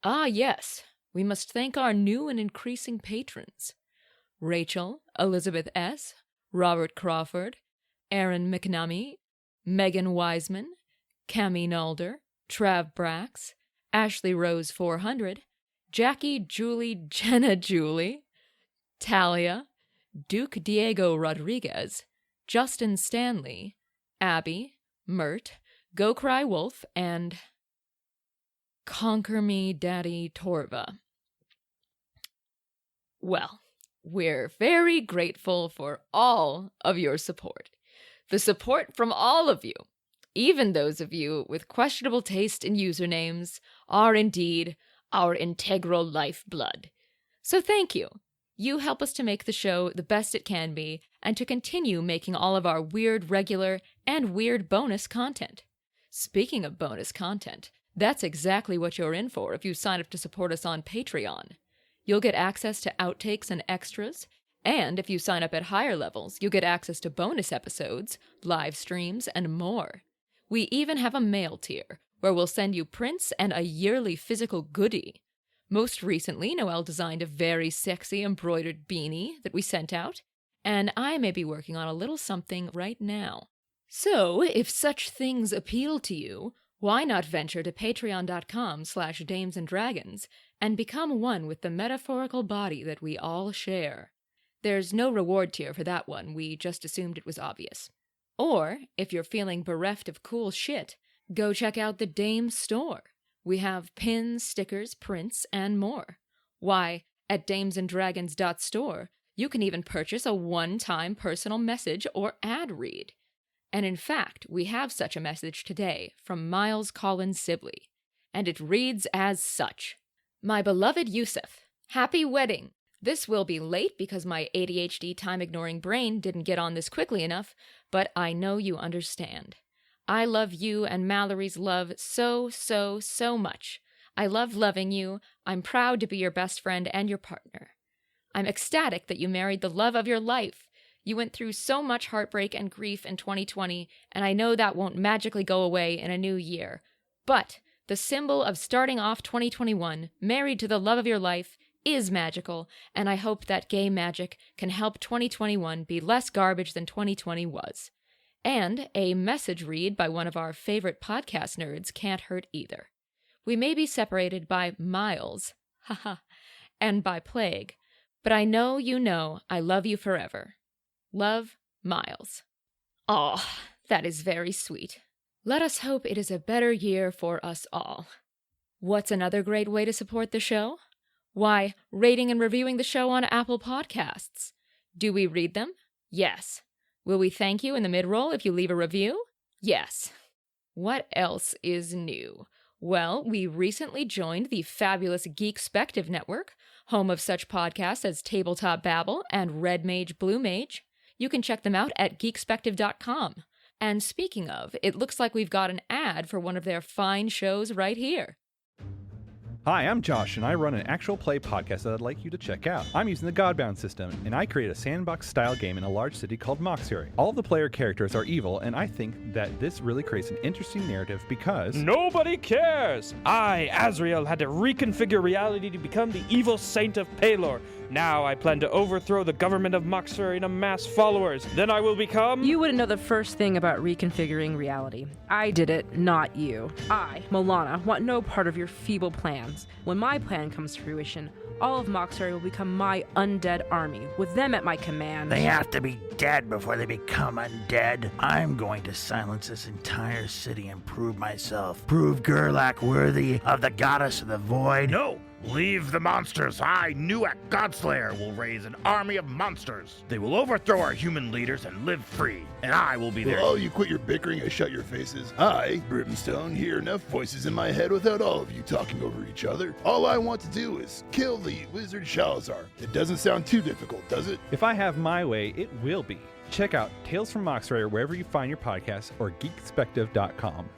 Ah, yes, we must thank our new and increasing patrons. Rachel, Elizabeth S., Robert Crawford, Aaron McNamee, Megan Wiseman, Cami Nalder, Trav Brax, Ashley Rose 400, Jackie Julie Jenna Julie, Talia, Duke Diego Rodriguez, Justin Stanley, Abby, Mert, Go Cry Wolf, and Conquer me, Daddy Torva. Well, we're very grateful for all of your support. The support from all of you, even those of you with questionable taste in usernames, are indeed our integral lifeblood. So thank you. You help us to make the show the best it can be and to continue making all of our weird regular and weird bonus content. Speaking of bonus content, that's exactly what you're in for if you sign up to support us on Patreon. You'll get access to outtakes and extras, and if you sign up at higher levels, you'll get access to bonus episodes, live streams, and more. We even have a mail tier, where we'll send you prints and a yearly physical goodie. Most recently, Noelle designed a very sexy embroidered beanie that we sent out, and I may be working on a little something right now. So, if such things appeal to you, why not venture to patreon.com/damesanddragons and become one with the metaphorical body that we all share? There's no reward tier for that one, we just assumed it was obvious. Or, if you're feeling bereft of cool shit, go check out the Dame store. We have pins, stickers, prints, and more. Why, at damesanddragons.store, you can even purchase a one-time personal message or ad read. And in fact, we have such a message today from Miles Collins Sibley, and it reads as such. My beloved Yusuf, happy wedding. This will be late because my ADHD time-ignoring brain didn't get on this quickly enough, but I know you understand. I love you and Mallory's love so, so, so much. I love loving you. I'm proud to be your best friend and your partner. I'm ecstatic that you married the love of your life. You went through so much heartbreak and grief in 2020, and I know that won't magically go away in a new year. But the symbol of starting off 2021, married to the love of your life, is magical, and I hope that gay magic can help 2021 be less garbage than 2020 was. And a message read by one of our favorite podcast nerds can't hurt either. We may be separated by miles, haha, and by plague, but I know you know I love you forever. Love, Miles. Aw, that is very sweet. Let us hope it is a better year for us all. What's another great way to support the show? Why, rating and reviewing the show on Apple Podcasts. Do we read them? Yes. Will we thank you in the mid-roll if you leave a review? Yes. What else is new? Well, we recently joined the fabulous Geekspective Network, home of such podcasts as Tabletop Babble and Red Mage Blue Mage. You can check them out at geekspective.com. And speaking of, it looks like we've got an ad for one of their fine shows right here. Hi, I'm Josh, and I run an actual play podcast that I'd like you to check out. I'm using the Godbound system, and I create a sandbox-style game in a large city called Moxbury. All of the player characters are evil, and I think that this really creates an interesting narrative because... Nobody cares! I, Azrael, had to reconfigure reality to become the evil saint of Palor. Now I plan to overthrow the government of Moxbury and amass followers. Then I will become... You wouldn't know the first thing about reconfiguring reality. I did it, not you. I, Milana, want no part of your feeble plans. When my plan comes to fruition, all of Moxbury will become my undead army, with them at my command. They have to be dead before they become undead. I'm going to silence this entire city and prove myself. Prove Gerlach worthy of the goddess of the void. No! Leave the monsters. I, Nuak Godslayer, will raise an army of monsters. They will overthrow our human leaders and live free, and I will be there. Will all you quit your bickering and shut your faces? I, Brimstone, hear enough voices in my head without all of you talking over each other. All I want to do is kill the wizard Shalazar. It doesn't sound too difficult, does it? If I have my way, it will be. Check out Tales from Moxbury wherever you find your podcasts or geekspective.com.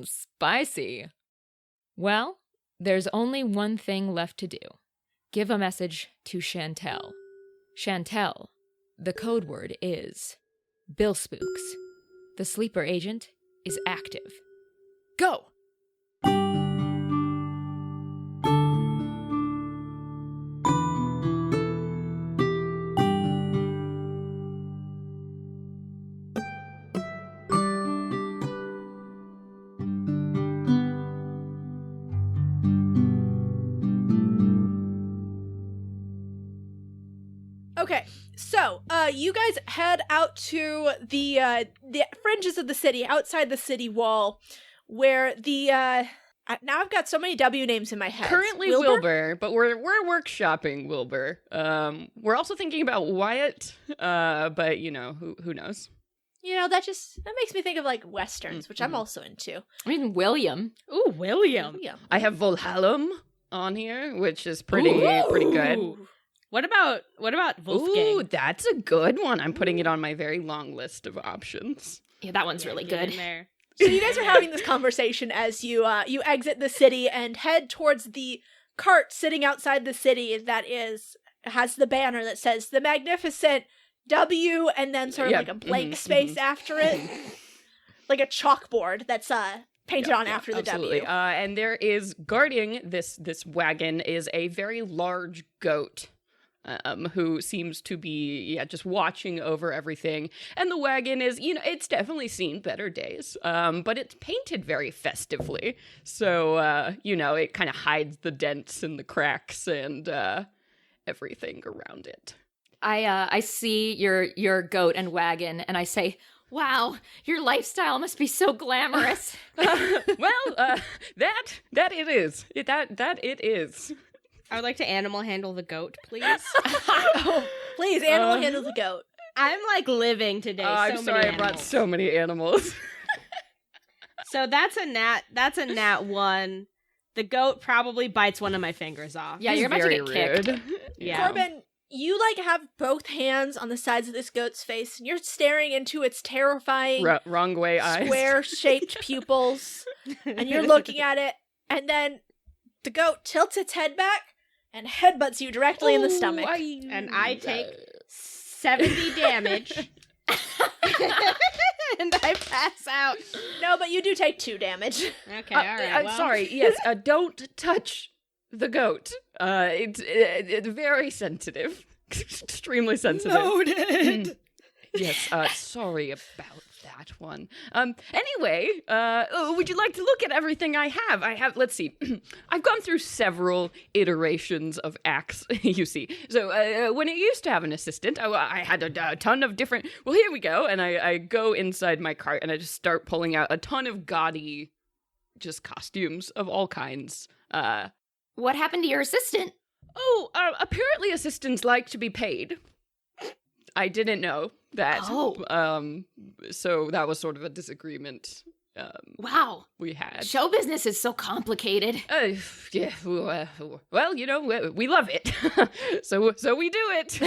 Spicy. Well, there's only one thing left to do. Give a message to Chantel. Chantel, the code word is Bill Spooks. The sleeper agent is active. Go! Okay, so you guys head out to the fringes of the city, outside the city wall, where the now I've got so many W names in my head. Currently Wilbur, but we're workshopping Wilbur. We're also thinking about Wyatt, but who knows? That makes me think of like westerns, which I'm also into. I mean, William. Ooh, William. I have Volhallum on here, which is pretty good. What about Wolfgang? Ooh, that's a good one. I'm putting it on my very long list of options. Yeah, that one's really good. There. So you guys are having this conversation as you exit the city and head towards the cart sitting outside the city that has the banner that says the Magnificent W and then sort of like a blank space after it. Like a chalkboard that's painted on after the absolutely. W. And there is guarding this wagon is a very large goat. Who seems to be, just watching over everything. And the wagon is, it's definitely seen better days, but it's painted very festively. So, it kind of hides the dents and the cracks and everything around it. I see your goat and wagon, and I say, wow, your lifestyle must be so glamorous. Well, that it is. That it is. I would like to animal handle the goat, please. Please, animal handle the goat. I'm like living today. I'm sorry, I brought so many animals. So that's a nat 1. The goat probably bites one of my fingers off. Yeah, you're about to get kicked. Yeah. Corbin, you have both hands on the sides of this goat's face, and you're staring into its terrifying wrong way eyes, square-shaped pupils, and you're looking at it, and then the goat tilts its head back and headbutts you directly in the stomach. And I take 70 damage. And I pass out. No, but you do take 2 damage. Okay, all right. Sorry, yes, don't touch the goat. It's very sensitive. Extremely sensitive. Noted. Yes, sorry about that one. Anyway, would you like to look at everything I have? Let's see. I've gone through several iterations of acts, you see. So, when I used to have an assistant, I had a ton of different... Well, here we go. And I go inside my cart and I just start pulling out a ton of gaudy, just costumes of all kinds. What happened to your assistant? Oh, apparently assistants like to be paid. I didn't know that. Oh. So that was sort of a disagreement. Wow. We had. Show business is so complicated. Yeah. Well, we love it. so we do it.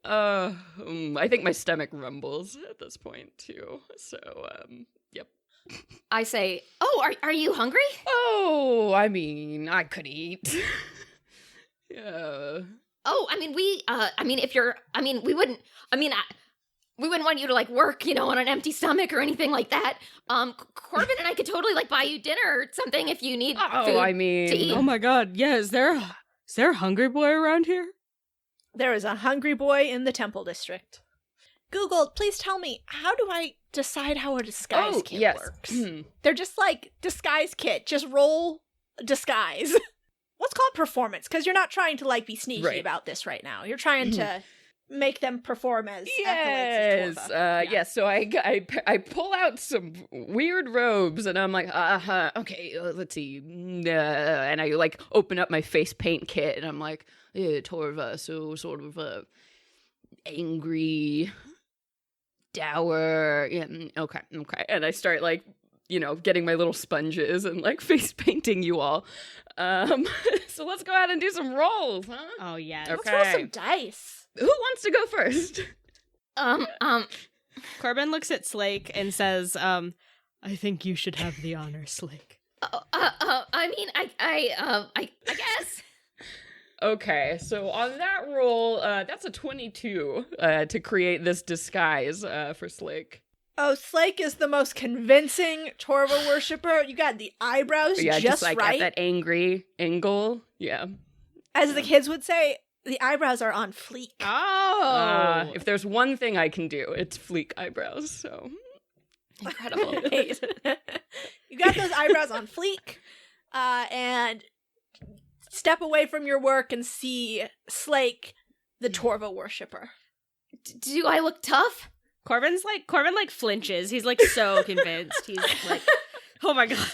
I think my stomach rumbles at this point too. So, yep. I say, oh, are you hungry? Oh, I mean, I could eat. Yeah. Oh, I mean, we wouldn't want you to work, on an empty stomach or anything like that. Corbin and I could totally buy you dinner or something if you need food to eat. Oh my god, yeah, is there a hungry boy around here? There is a hungry boy in the Temple District. Google, please tell me, how do I decide how a disguise kit works? They're just disguise kit, just roll disguise. Let's call it performance, because you're not trying to be sneaky about this right now. You're trying to make them perform as yes, Torva. Yes. So I pull out some weird robes, and I'm like, okay, let's see, and I open up my face paint kit, and I'm like, Torva, so sort of angry, dour. Yeah, okay, and I start getting my little sponges and face painting you all. So let's go ahead and do some rolls, huh? Oh yeah. Okay. Let's roll some dice. Who wants to go first? Corbin looks at Slake and says, I think you should have the honor, Slake. I mean, I guess. Okay, so on that roll, that's a 22 to create this disguise for Slake. Oh, Slake is the most convincing Torva worshiper. You got the eyebrows just right. At that angry angle. Yeah. As the kids would say, the eyebrows are on fleek. Oh! If there's one thing I can do, it's fleek eyebrows, so... Incredible. You got those eyebrows on fleek, and step away from your work and see Slake, the Torva worshiper. Do I look tough? Corbin flinches. He's so convinced. He's Oh my god.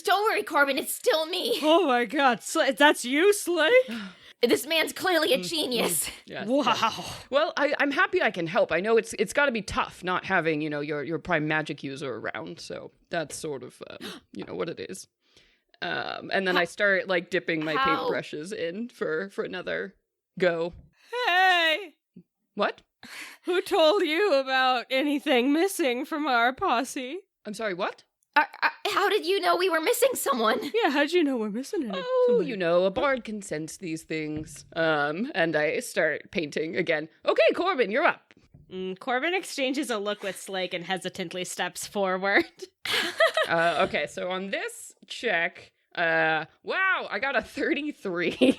Don't worry, Corbin, it's still me. Oh my god, that's you, Slake? This man's clearly a genius. Yes, Wow. yes. Well, I'm happy I can help. I know it's got to be tough not having, your prime magic user around. So that's sort of, what it is. And then I start like dipping my paintbrushes in for another go. Hey! What? Who told you about anything missing from our posse? I'm sorry, what? How did you know we were missing someone? Yeah, how'd you know we're missing it? Oh, a bard can sense these things. And I start painting again. Okay, Corbin, you're up. Corbin exchanges a look with Slake and hesitantly steps forward. Okay, so on this check, wow, I got a 33. Holy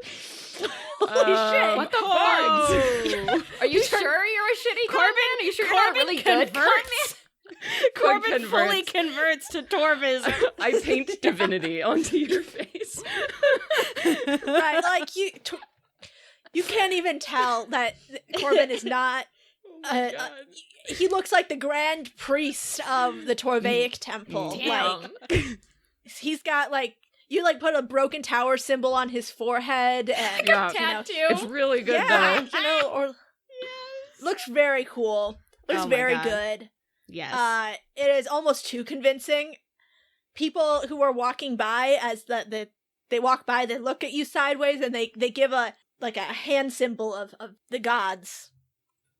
shit! What the fuck? Are you sure you're a shitty Corbin? Are you sure you're not really good? Corbin fully converts to Torvaism. I paint divinity onto your face. Right, like you can't even tell that Corbin is not. He looks like the grand priest of the Torvaic temple. Damn. Like he's got like you like put a broken tower symbol on his forehead and tattoo. It's really good though. Or looks very cool. Looks very good. Yes. It is almost too convincing. People who are walking by, as they walk by, they look at you sideways and they give a hand symbol of the gods.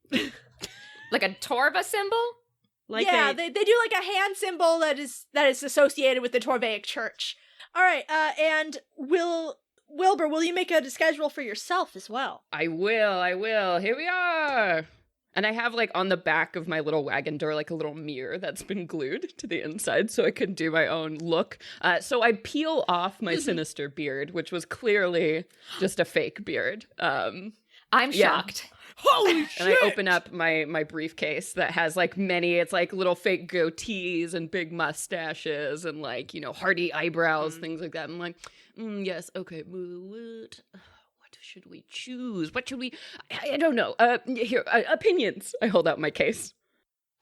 Like a Torva symbol? They do like a hand symbol that is associated with the Torvaic church. All right, and Wilbur, will you make a disguise roll for yourself as well? I will. Here we are. And I have, like, on the back of my little wagon door, like, a little mirror that's been glued to the inside so I can do my own look. So I peel off my sinister beard, which was clearly just a fake beard. I'm shocked. Holy shit! And I open up my briefcase that has, like, it's, like, little fake goatees and big mustaches and, like, hardy eyebrows, things like that. I'm like, yes, okay, what should we choose? What should we... I don't know. Here, opinions. I hold out my case.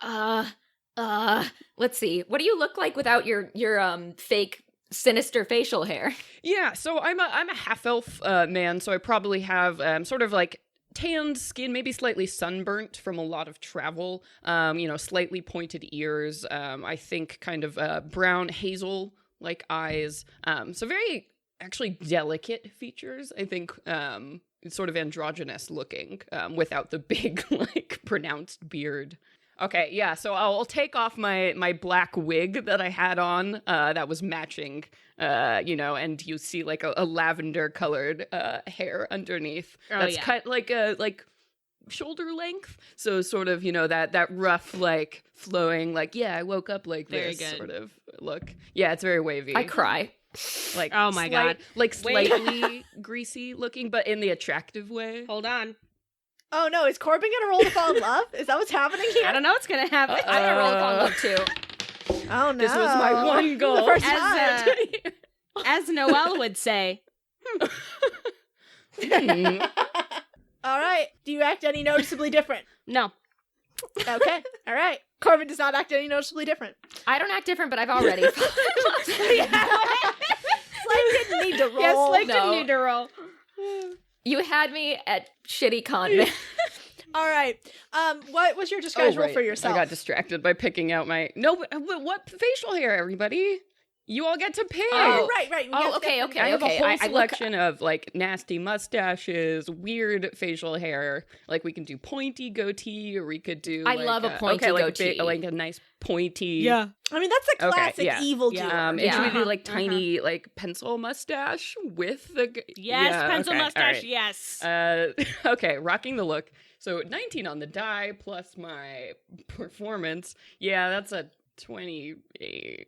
Let's see. What do you look like without your fake sinister facial hair? Yeah, so I'm a half-elf man, so I probably have sort of like tanned skin, maybe slightly sunburnt from a lot of travel, slightly pointed ears, I think kind of brown hazel-like eyes, so very actually delicate features, I think, sort of androgynous looking, without the big, like, pronounced beard. Okay, yeah, so I'll take off my black wig that I had on, that was matching, and you see, like, a lavender-colored hair underneath. That's cut, like shoulder length, so sort of, that rough, like, flowing, like, I woke up like very this good. Sort of look. Yeah, it's very wavy. I cry. Like, oh my god, like slightly greasy looking, but in the attractive way. Hold on. Oh no, is Corbin gonna roll to fall in love? Is that what's happening here? I don't know what's gonna happen. I'm gonna roll to fall in love too. Oh no, this was my one goal. The first time. As Noelle would say. All right. Do you act any noticeably different? No. Okay. All right. Corbin does not act any noticeably different. I don't act different, but I've already. Slake didn't need to roll. Yes, Slake didn't need to roll. You had me at shitty convent. All right. What was your disguise roll for yourself? I got distracted by picking out my... No, what facial hair, everybody? You all get to pick. Oh, right. Oh, okay. I have a whole selection of, like, nasty mustaches, weird facial hair. Like, we can do pointy goatee, or we could do, I love a pointy goatee. Like a nice pointy... Yeah. I mean, that's a classic evil dude. And should we do, like, tiny, like, pencil mustache with the... Pencil mustache, right. yes. Okay, rocking the look. So 19 on the die, plus my performance. Yeah, that's a 28,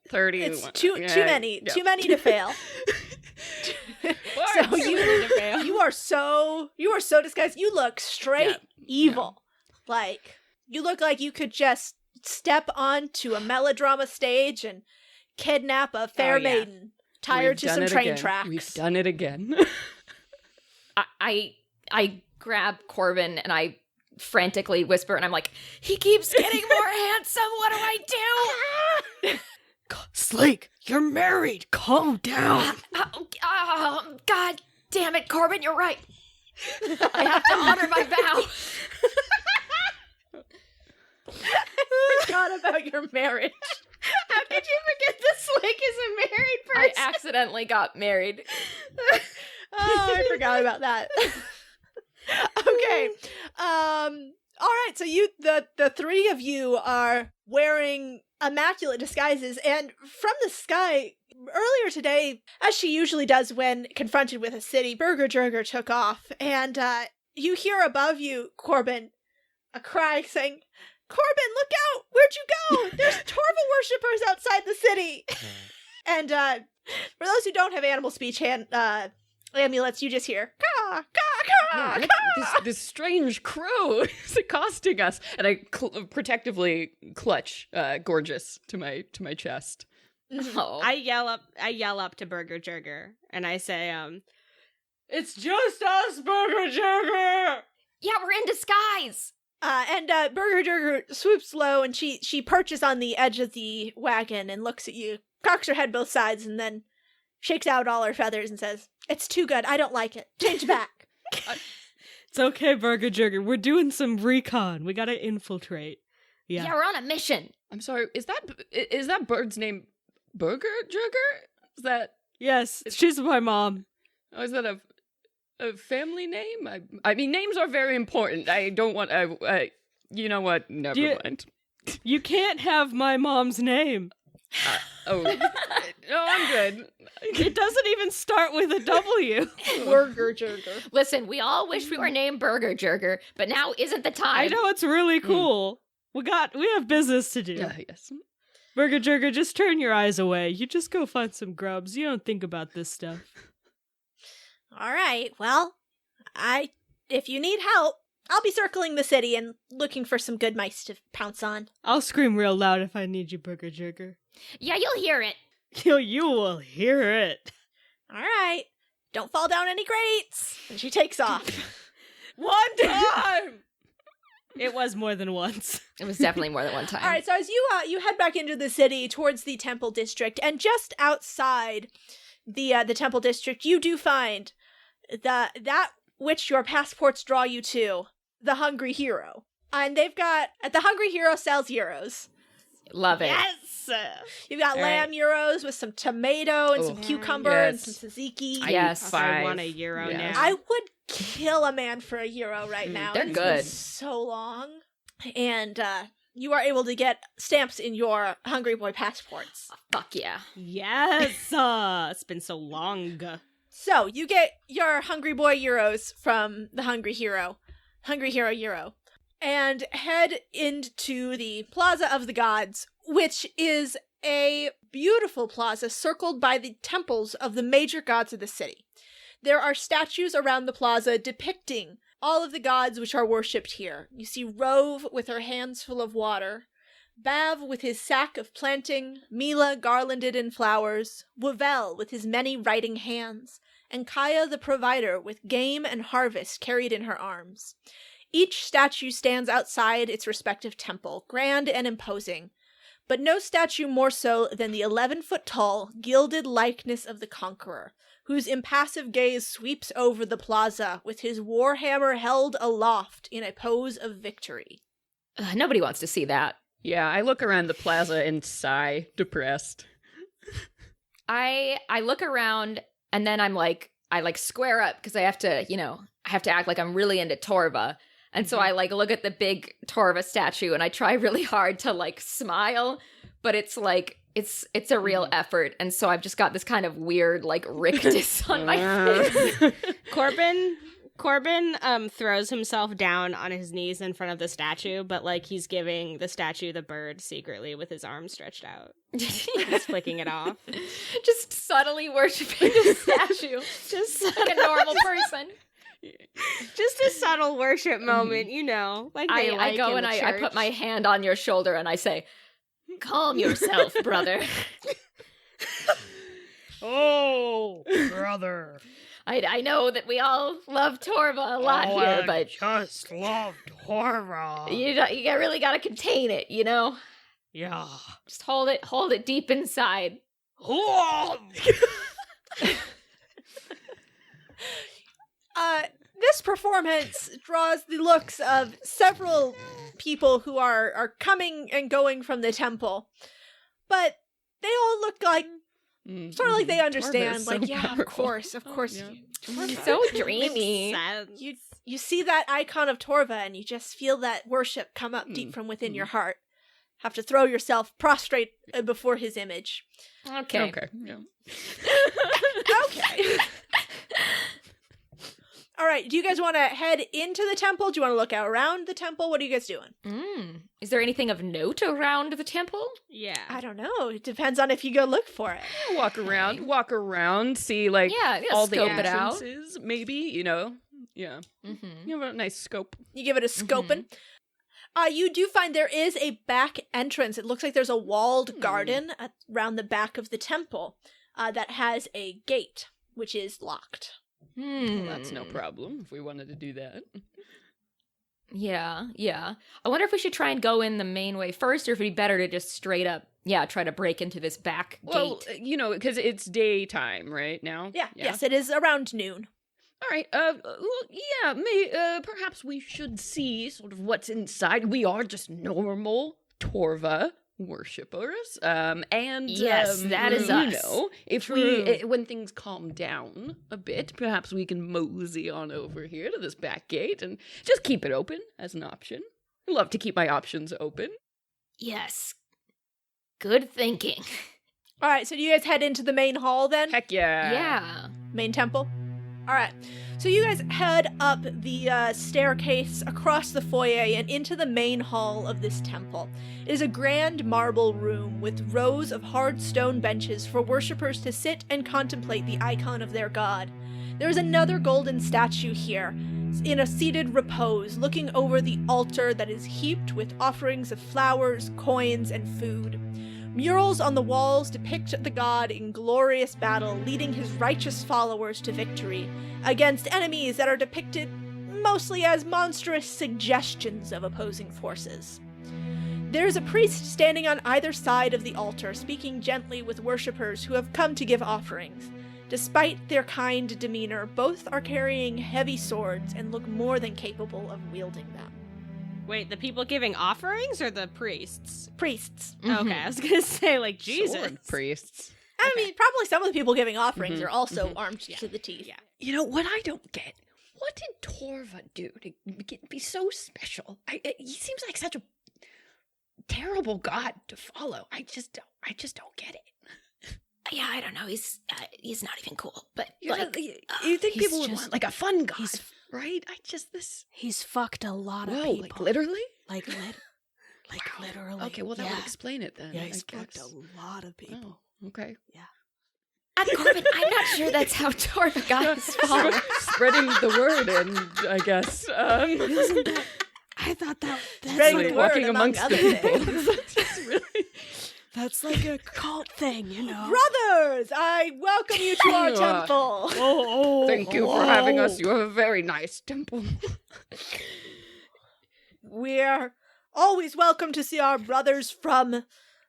30. It's too many. Yeah. Too many to fail. So you are so disguised. You look straight evil. Yeah. Like, you look like you could just step onto a melodrama stage and kidnap a fair maiden, tie her to some train tracks. We've done it again. I grab Corbin and I frantically whisper, and I'm like, he keeps getting more handsome. What do I do? Slake, you're married. Calm down. God damn it, Corbin, you're right. I have to honor my vow. I forgot about your marriage. How could you forget that Slake is a married person? I accidentally got married. Oh, I forgot about that. Okay. All right, so the three of you are wearing immaculate disguises, and from the sky, earlier today, as she usually does when confronted with a city, Burger Jerger took off, and you hear above you, Corbin, a cry saying, Corbin, look out! Where'd you go? There's Torva worshippers outside the city! And for those who don't have animal speech amulets, you just hear, caw, caw, caw, caw. This strange crow is accosting us, and I protectively clutch Gorgeous to my chest. Oh. I yell up to Burger Jerger, and I say, It's just us, Burger Jerger! Yeah, we're in disguise! And Burger Jerger swoops low, and she perches on the edge of the wagon and looks at you, cocks her head both sides, and then shakes out all her feathers and says, It's too good. I don't like it. Change back. It's okay, Burger Jerger. We're doing some recon. We gotta infiltrate. Yeah, we're on a mission. I'm sorry, is that bird's name Burger Jerger? Is that... Yes, she's my mom. Oh, is that a family name? I mean, names are very important. I don't want... you know what? Never mind. You can't have my mom's name. No, I'm good. It doesn't even start with a W. Burger Jerger. Listen, we all wish we were named Burger Jerger, but now isn't the time. I know, it's really cool. We have business to do. Yes. Burger Jerger, just turn your eyes away. You just go find some grubs. You don't think about this stuff. All right, well, if you need help, I'll be circling the city and looking for some good mice to pounce on. I'll scream real loud if I need you, Burger Jerger. Yeah, you'll hear it. You will hear it. All right, don't fall down any grates. And she takes off. One time! It was more than once. It was definitely more than one time. All right, so as you head back into the city towards the Temple District, and just outside the Temple District, you do find that which your passports draw you to, the Hungry Hero. And they've got, the Hungry Hero sells gyros. Love it. Yes! You've got lamb gyros with some tomato and some cucumber and some tzatziki. Yes. I want a gyro now. I would kill a man for a gyro right now. They're It's good. been so long. And you are able to get stamps in your Hungry Boy passports. Oh, fuck yeah. Yes! It's been so long. So, you get your Hungry Boy Euros from the Hungry Hero Euro, and head into the Plaza of the Gods, which is a beautiful plaza circled by the temples of the major gods of the city. There are statues around the plaza depicting all of the gods which are worshipped here. You see Rove with her hands full of water, Bav with his sack of planting, Mila garlanded in flowers, Wavel with his many writing hands, and Kaya the provider with game and harvest carried in her arms. Each statue stands outside its respective temple, grand and imposing, but no statue more so than the 11-foot-tall, gilded likeness of the conqueror, whose impassive gaze sweeps over the plaza with his warhammer held aloft in a pose of victory. Nobody wants to see that. Yeah, I look around the plaza and sigh, depressed. I look around and then I square up because I have to act like I'm really into Torva. And so I look at the big Torva statue and I try really hard to smile, but it's it's a real effort. And so I've just got this kind of weird rictus on my face. Corbin throws himself down on his knees in front of the statue, but he's giving the statue the bird secretly with his arms stretched out. He's flicking it off. Just subtly worshiping the statue. Just like a normal person. Just a subtle worship moment, I go and I put my hand on your shoulder and I say, calm yourself, brother. Oh, brother. I know that we all love Torva a lot here, but just love Torva. You really gotta contain it, Yeah. Just hold it deep inside. This performance draws the looks of several people who are coming and going from the temple, but they all look like sort of like they understand. So like, yeah, powerful. of course. Yeah. So dreamy. You see that icon of Torva, and you just feel that worship come up deep from within your heart. Have to throw yourself prostrate before his image. Okay. Yeah. Okay. All right, do you guys want to head into the temple? Do you want to look out around the temple? What are you guys doing? Is there anything of note around the temple? Yeah. I don't know. It depends on if you go look for it. Walk around, see like all the scope it out. entrances, maybe, Yeah. You have a nice scope. You give it a scoping. You do find there is a back entrance. It looks like there's a walled garden around the back of the temple that has a gate, which is locked. Well, that's no problem if we wanted to do that. Yeah. I wonder if we should try and go in the main way first, or if it'd be better to just straight up, try to break into this back Well, gate. Because it's daytime right now. Yeah. Yes, it is around noon. All right. Perhaps we should see sort of what's inside. We are just normal Torva worshippers. And yes, that is us. If when things calm down a bit, perhaps we can mosey on over here to this back gate and just keep it open as an option. I love to keep my options open. Yes. Good thinking. All right, so do you guys head into the main hall then? Heck yeah. Yeah. Main temple? All right. So you guys head up the staircase across the foyer and into the main hall of this temple. It is a grand marble room with rows of hard stone benches for worshippers to sit and contemplate the icon of their god. There is another golden statue here, in a seated repose, looking over the altar that is heaped with offerings of flowers, coins, and food. Murals on the walls depict the god in glorious battle, leading his righteous followers to victory against enemies that are depicted mostly as monstrous suggestions of opposing forces. There's a priest standing on either side of the altar, speaking gently with worshippers who have come to give offerings. Despite their kind demeanor, both are carrying heavy swords and look more than capable of wielding them. Wait, the people giving offerings or the priests? Priests. Okay, I was gonna say, like, Jesus. Sword priests. I mean, probably some of the people giving offerings are also armed to the teeth. Yeah. You know, what I don't get, what did Torva do to be so special? He seems like such a terrible god to follow. I just don't get it. Yeah, I don't know. He's not even cool. But You think people would want like a fun god, right? He's fucked a lot of Whoa, people. like literally? Like literally. Okay, well that would explain it then. Yeah, he's I fucked guess. a lot of people. Oh, okay. Corbin, I'm not sure that's how Torva got his follow. Spreading the word, and I guess. Isn't that? I thought that's Spreading like the walking word amongst among the other people. things. It's really. That's like a cult thing, you know. Brothers, I welcome you to our temple. Thank you for having us. You have a very nice temple. We're always welcome to see our brothers from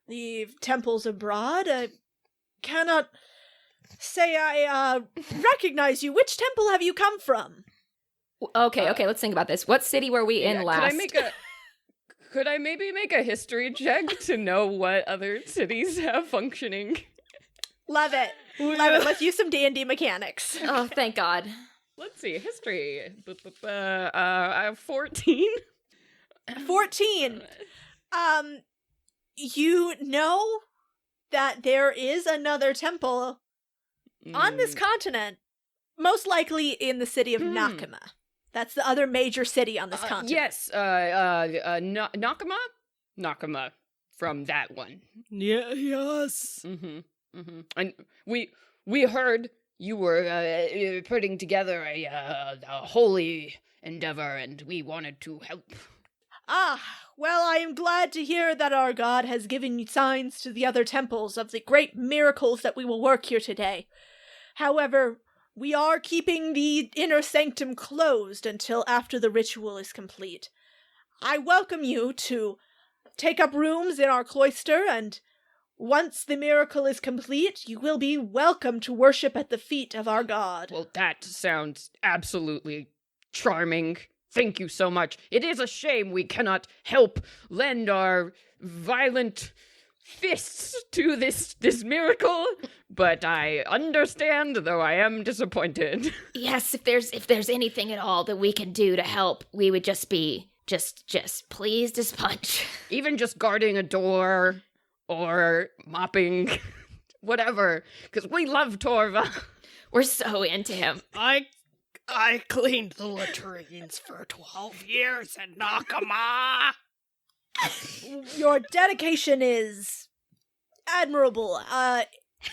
the temples abroad. I cannot say I recognize you. Which temple have you come from? Okay, let's think about this. What city were we in last? Could I maybe make a history check to know what other cities have functioning? Love it. Love it. Let's use some D&D mechanics. Oh, thank God. Let's see, history. 14. 14. You know that there is another temple on this continent, most likely in the city of Nakama. That's the other major city on this continent. Yes, Nakama? Nakama, from that one. Yeah, yes. And we heard you were putting together a holy endeavor, and we wanted to help. Ah, well, I am glad to hear that our god has given signs to the other temples of the great miracles that we will work here today. However, we are keeping the inner sanctum closed until after the ritual is complete. I welcome you to take up rooms in our cloister, and once the miracle is complete, you will be welcome to worship at the feet of our god. Well, that sounds absolutely charming. Thank you so much. It is a shame we cannot help lend our violent fists to this miracle, but I understand, though I am disappointed. Yes, if there's anything at all that we can do to help, we would just be just pleased as punch. Even just guarding a door or mopping, whatever, because we love Torva. We're so into him. I cleaned the latrines for 12 years in Nakama. Your dedication is admirable.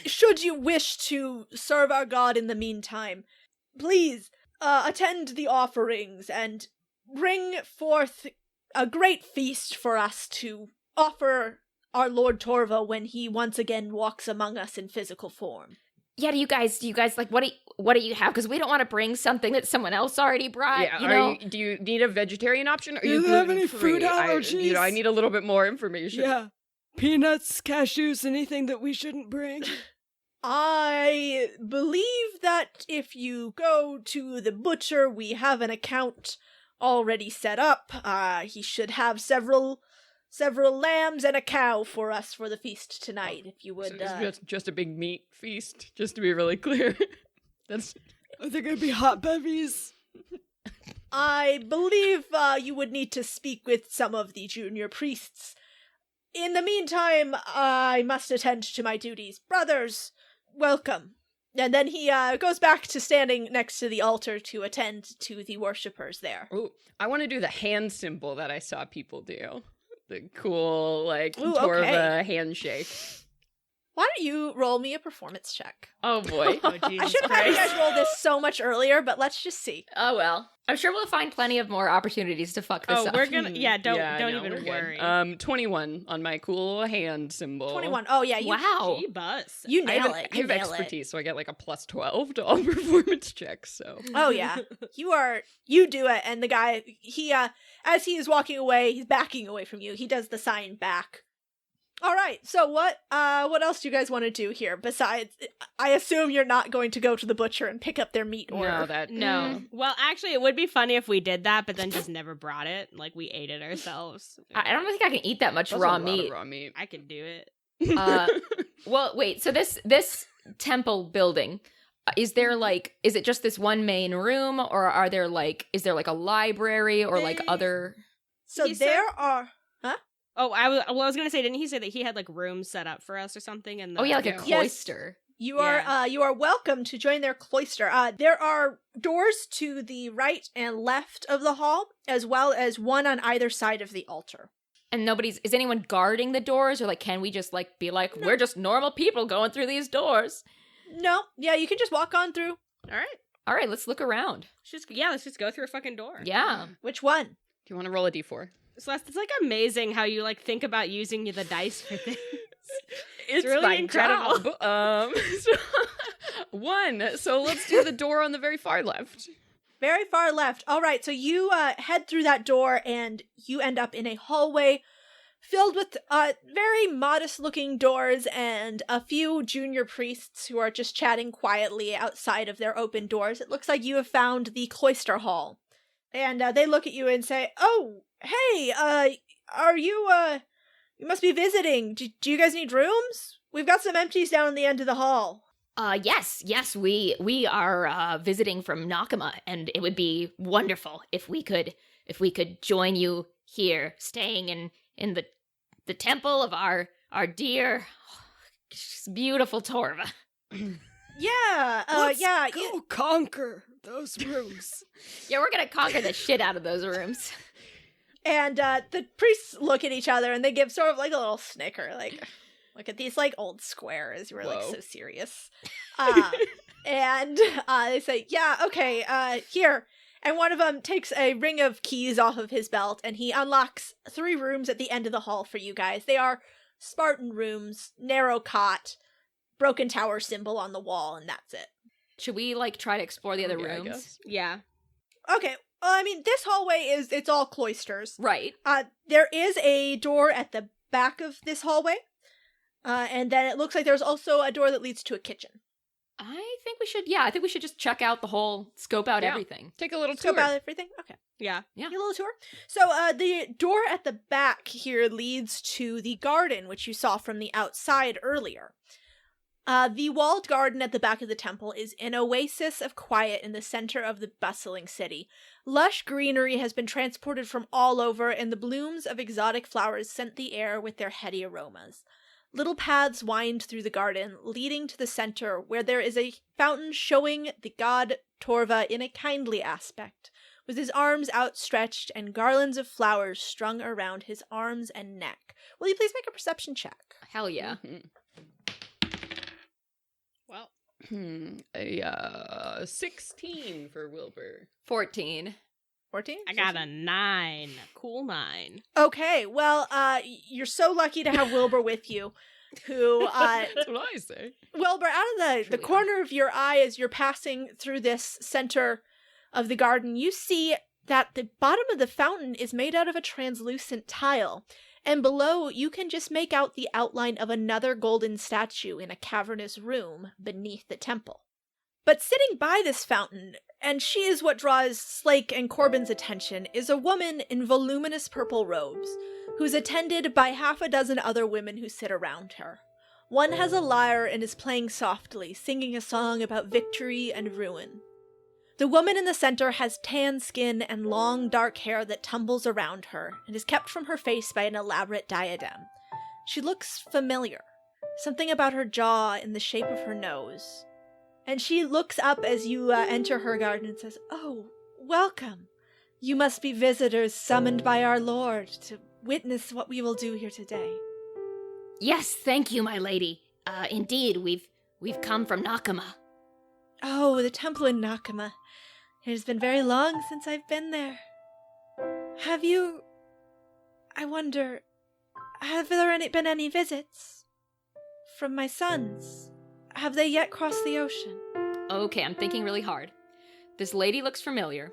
Should you wish to serve our god in the meantime, please attend the offerings and bring forth a great feast for us to offer our Lord Torva when he once again walks among us in physical form. Yeah, do you guys like what do you have? Because we don't want to bring something that someone else already brought. Yeah, you know? do you need a vegetarian option? Or Do you have any food allergies? I need a little bit more information. Yeah. Peanuts, cashews, anything that we shouldn't bring? I believe that if you go to the butcher, we have an account already set up. He should have several lambs and a cow for us for the feast tonight, if you would. So it's just a big meat feast, just to be really clear. Are there gonna be hot bevies? I believe you would need to speak with some of the junior priests. In the meantime, I must attend to my duties. Brothers, welcome. And then he goes back to standing next to the altar to attend to the worshippers there. Ooh, I want to do the hand symbol that I saw people do. The cool, Torva handshake. Why don't you roll me a performance check? Oh boy. Oh, Jesus I should have had you guys roll this so much earlier, but let's just see. Oh well. I'm sure we'll find plenty of more opportunities to fuck this up. We're gonna don't even worry. 21 on my cool hand symbol. 21. Oh yeah, wow. Bus. You nail I it. have expertise, so I get like a plus 12 to all performance checks, so. Oh yeah. You do it, and the guy, he as he is walking away, he's backing away from you. He does the sign back. All right, so what else do you guys want to do here? Besides, I assume you're not going to go to the butcher and pick up their meat order. No. Well, actually, it would be funny if we did that, but then just never brought it. Like, we ate it ourselves. I don't think I can eat that much raw meat. I can do it. Well, wait. So this temple building, is it just this one main room, or is there like a library or like other? So there are. Oh, I was gonna say, didn't he say that he had like rooms set up for us or something? And like a cloister. Yes, you are welcome to join their cloister. There are doors to the right and left of the hall, as well as one on either side of the altar. And is anyone guarding the doors, or like can we just like be like, we're just normal people going through these doors? No, yeah, you can just walk on through. All right, let's look around. Let's just go through a fucking door. Yeah. Which one? Do you want to roll a d4? Celeste, it's like amazing how you like think about using the dice for things. It's really my incredible. Job. One. So let's do the door on the very far left. Very far left. All right, so you head through that door and you end up in a hallway filled with very modest-looking doors and a few junior priests who are just chatting quietly outside of their open doors. It looks like you have found the cloister hall. And they look at you and say, "Oh, hey, are you, you must be visiting. Do you guys need rooms? We've got some empties down in the end of the hall." Yes, we are visiting from Nakama, and it would be wonderful if we could join you here, staying in the temple of our dear, beautiful Torva. Let's yeah. Go conquer those rooms. Yeah, we're gonna conquer the shit out of those rooms. And the priests look at each other and they give sort of like a little snicker, like, look at these like old squares. You were like so serious. And they say, "Yeah, okay, here." And one of them takes a ring of keys off of his belt and he unlocks 3 rooms at the end of the hall for you guys. They are Spartan rooms, narrow cot, broken tower symbol on the wall, and that's it. Should we like try to explore the other rooms? Yeah. Okay. I mean, this hallway it's all cloisters. Right. There is a door at the back of this hallway. And then it looks like there's also a door that leads to a kitchen. I think we should just check out the whole, scope out everything. Take a little Scope tour. out everything? Okay. Yeah. Yeah. A little tour. So the door at the back here leads to the garden, which you saw from the outside earlier. The walled garden at the back of the temple is an oasis of quiet in the center of the bustling city. Lush greenery has been transported from all over, and the blooms of exotic flowers scent the air with their heady aromas. Little paths wind through the garden, leading to the center, where there is a fountain showing the god Torva in a kindly aspect, with his arms outstretched and garlands of flowers strung around his arms and neck. Will you please make a perception check? Hell yeah. Well, a 16 for Wilbur. 14. 14? I got a 9. Cool 9. Okay, well, you're so lucky to have Wilbur with you, who, That's what I say. Wilbur, out of the corner of your eye as you're passing through this center of the garden, you see that the bottom of the fountain is made out of a translucent tile, and below you can just make out the outline of another golden statue in a cavernous room beneath the temple. But sitting by this fountain, and she is what draws Slake and Corbin's attention, is a woman in voluminous purple robes, who's attended by half a dozen other women who sit around her. One has a lyre and is playing softly, singing a song about victory and ruin. The woman in the center has tan skin and long dark hair that tumbles around her, and is kept from her face by an elaborate diadem. She looks familiar, something about her jaw and the shape of her nose. And she looks up as you enter her garden and says, "Oh, welcome. You must be visitors summoned by our Lord to witness what we will do here today." Yes, thank you, my lady. Indeed, we've come from Nakama. Oh, the temple in Nakama. It has been very long since I've been there. I wonder, have there been any visits from my sons? Have they yet crossed the ocean? Okay, I'm thinking really hard. This lady looks familiar.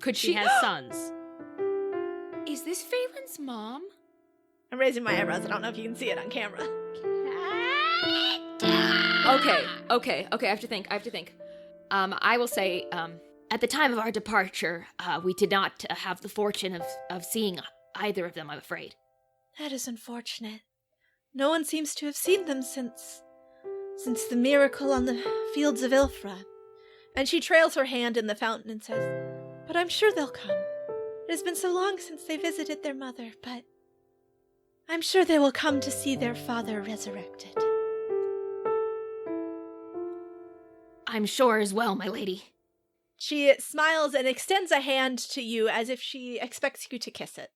Could she has sons. Is this Phelan's mom? I'm raising my eyebrows. I don't know if you can see it on camera. Okay, I have to think. I will say, At the time of our departure, we did not have the fortune of seeing either of them, I'm afraid. That is unfortunate. No one seems to have seen them since the miracle on the fields of Ilfra. And she trails her hand in the fountain and says, "But I'm sure they'll come. It has been so long since they visited their mother, but I'm sure they will come to see their father resurrected." I'm sure as well, my lady. She smiles and extends a hand to you as if she expects you to kiss it.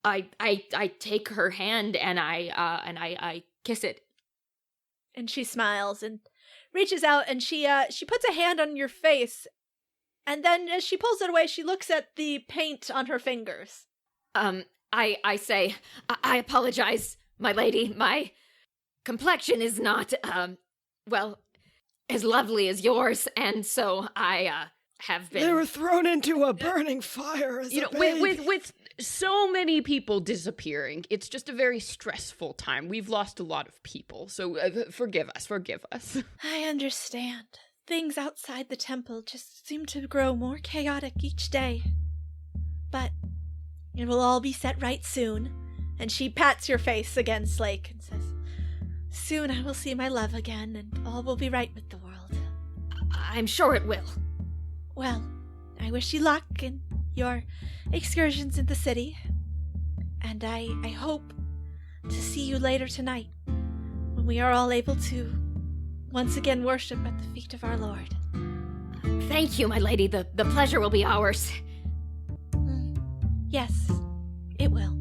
I take her hand and I kiss it. And she smiles and reaches out and she puts a hand on your face. And then as she pulls it away, she looks at the paint on her fingers. I say, I apologize, my lady. My complexion is not, as lovely as yours, and so I have been. They were thrown into a burning fire as a baby. With so many people disappearing, it's just a very stressful time. We've lost a lot of people, so forgive us. I understand. Things outside the temple just seem to grow more chaotic each day. But it will all be set right soon. And she pats your face again, Slake, and says, "Soon I will see my love again, and all will be right with the world." I'm sure it will. Well, I wish you luck in your excursions in the city. And I hope to see you later tonight, when we are all able to once again worship at the feet of our Lord. Thank you, my lady. The pleasure will be ours. Yes, it will.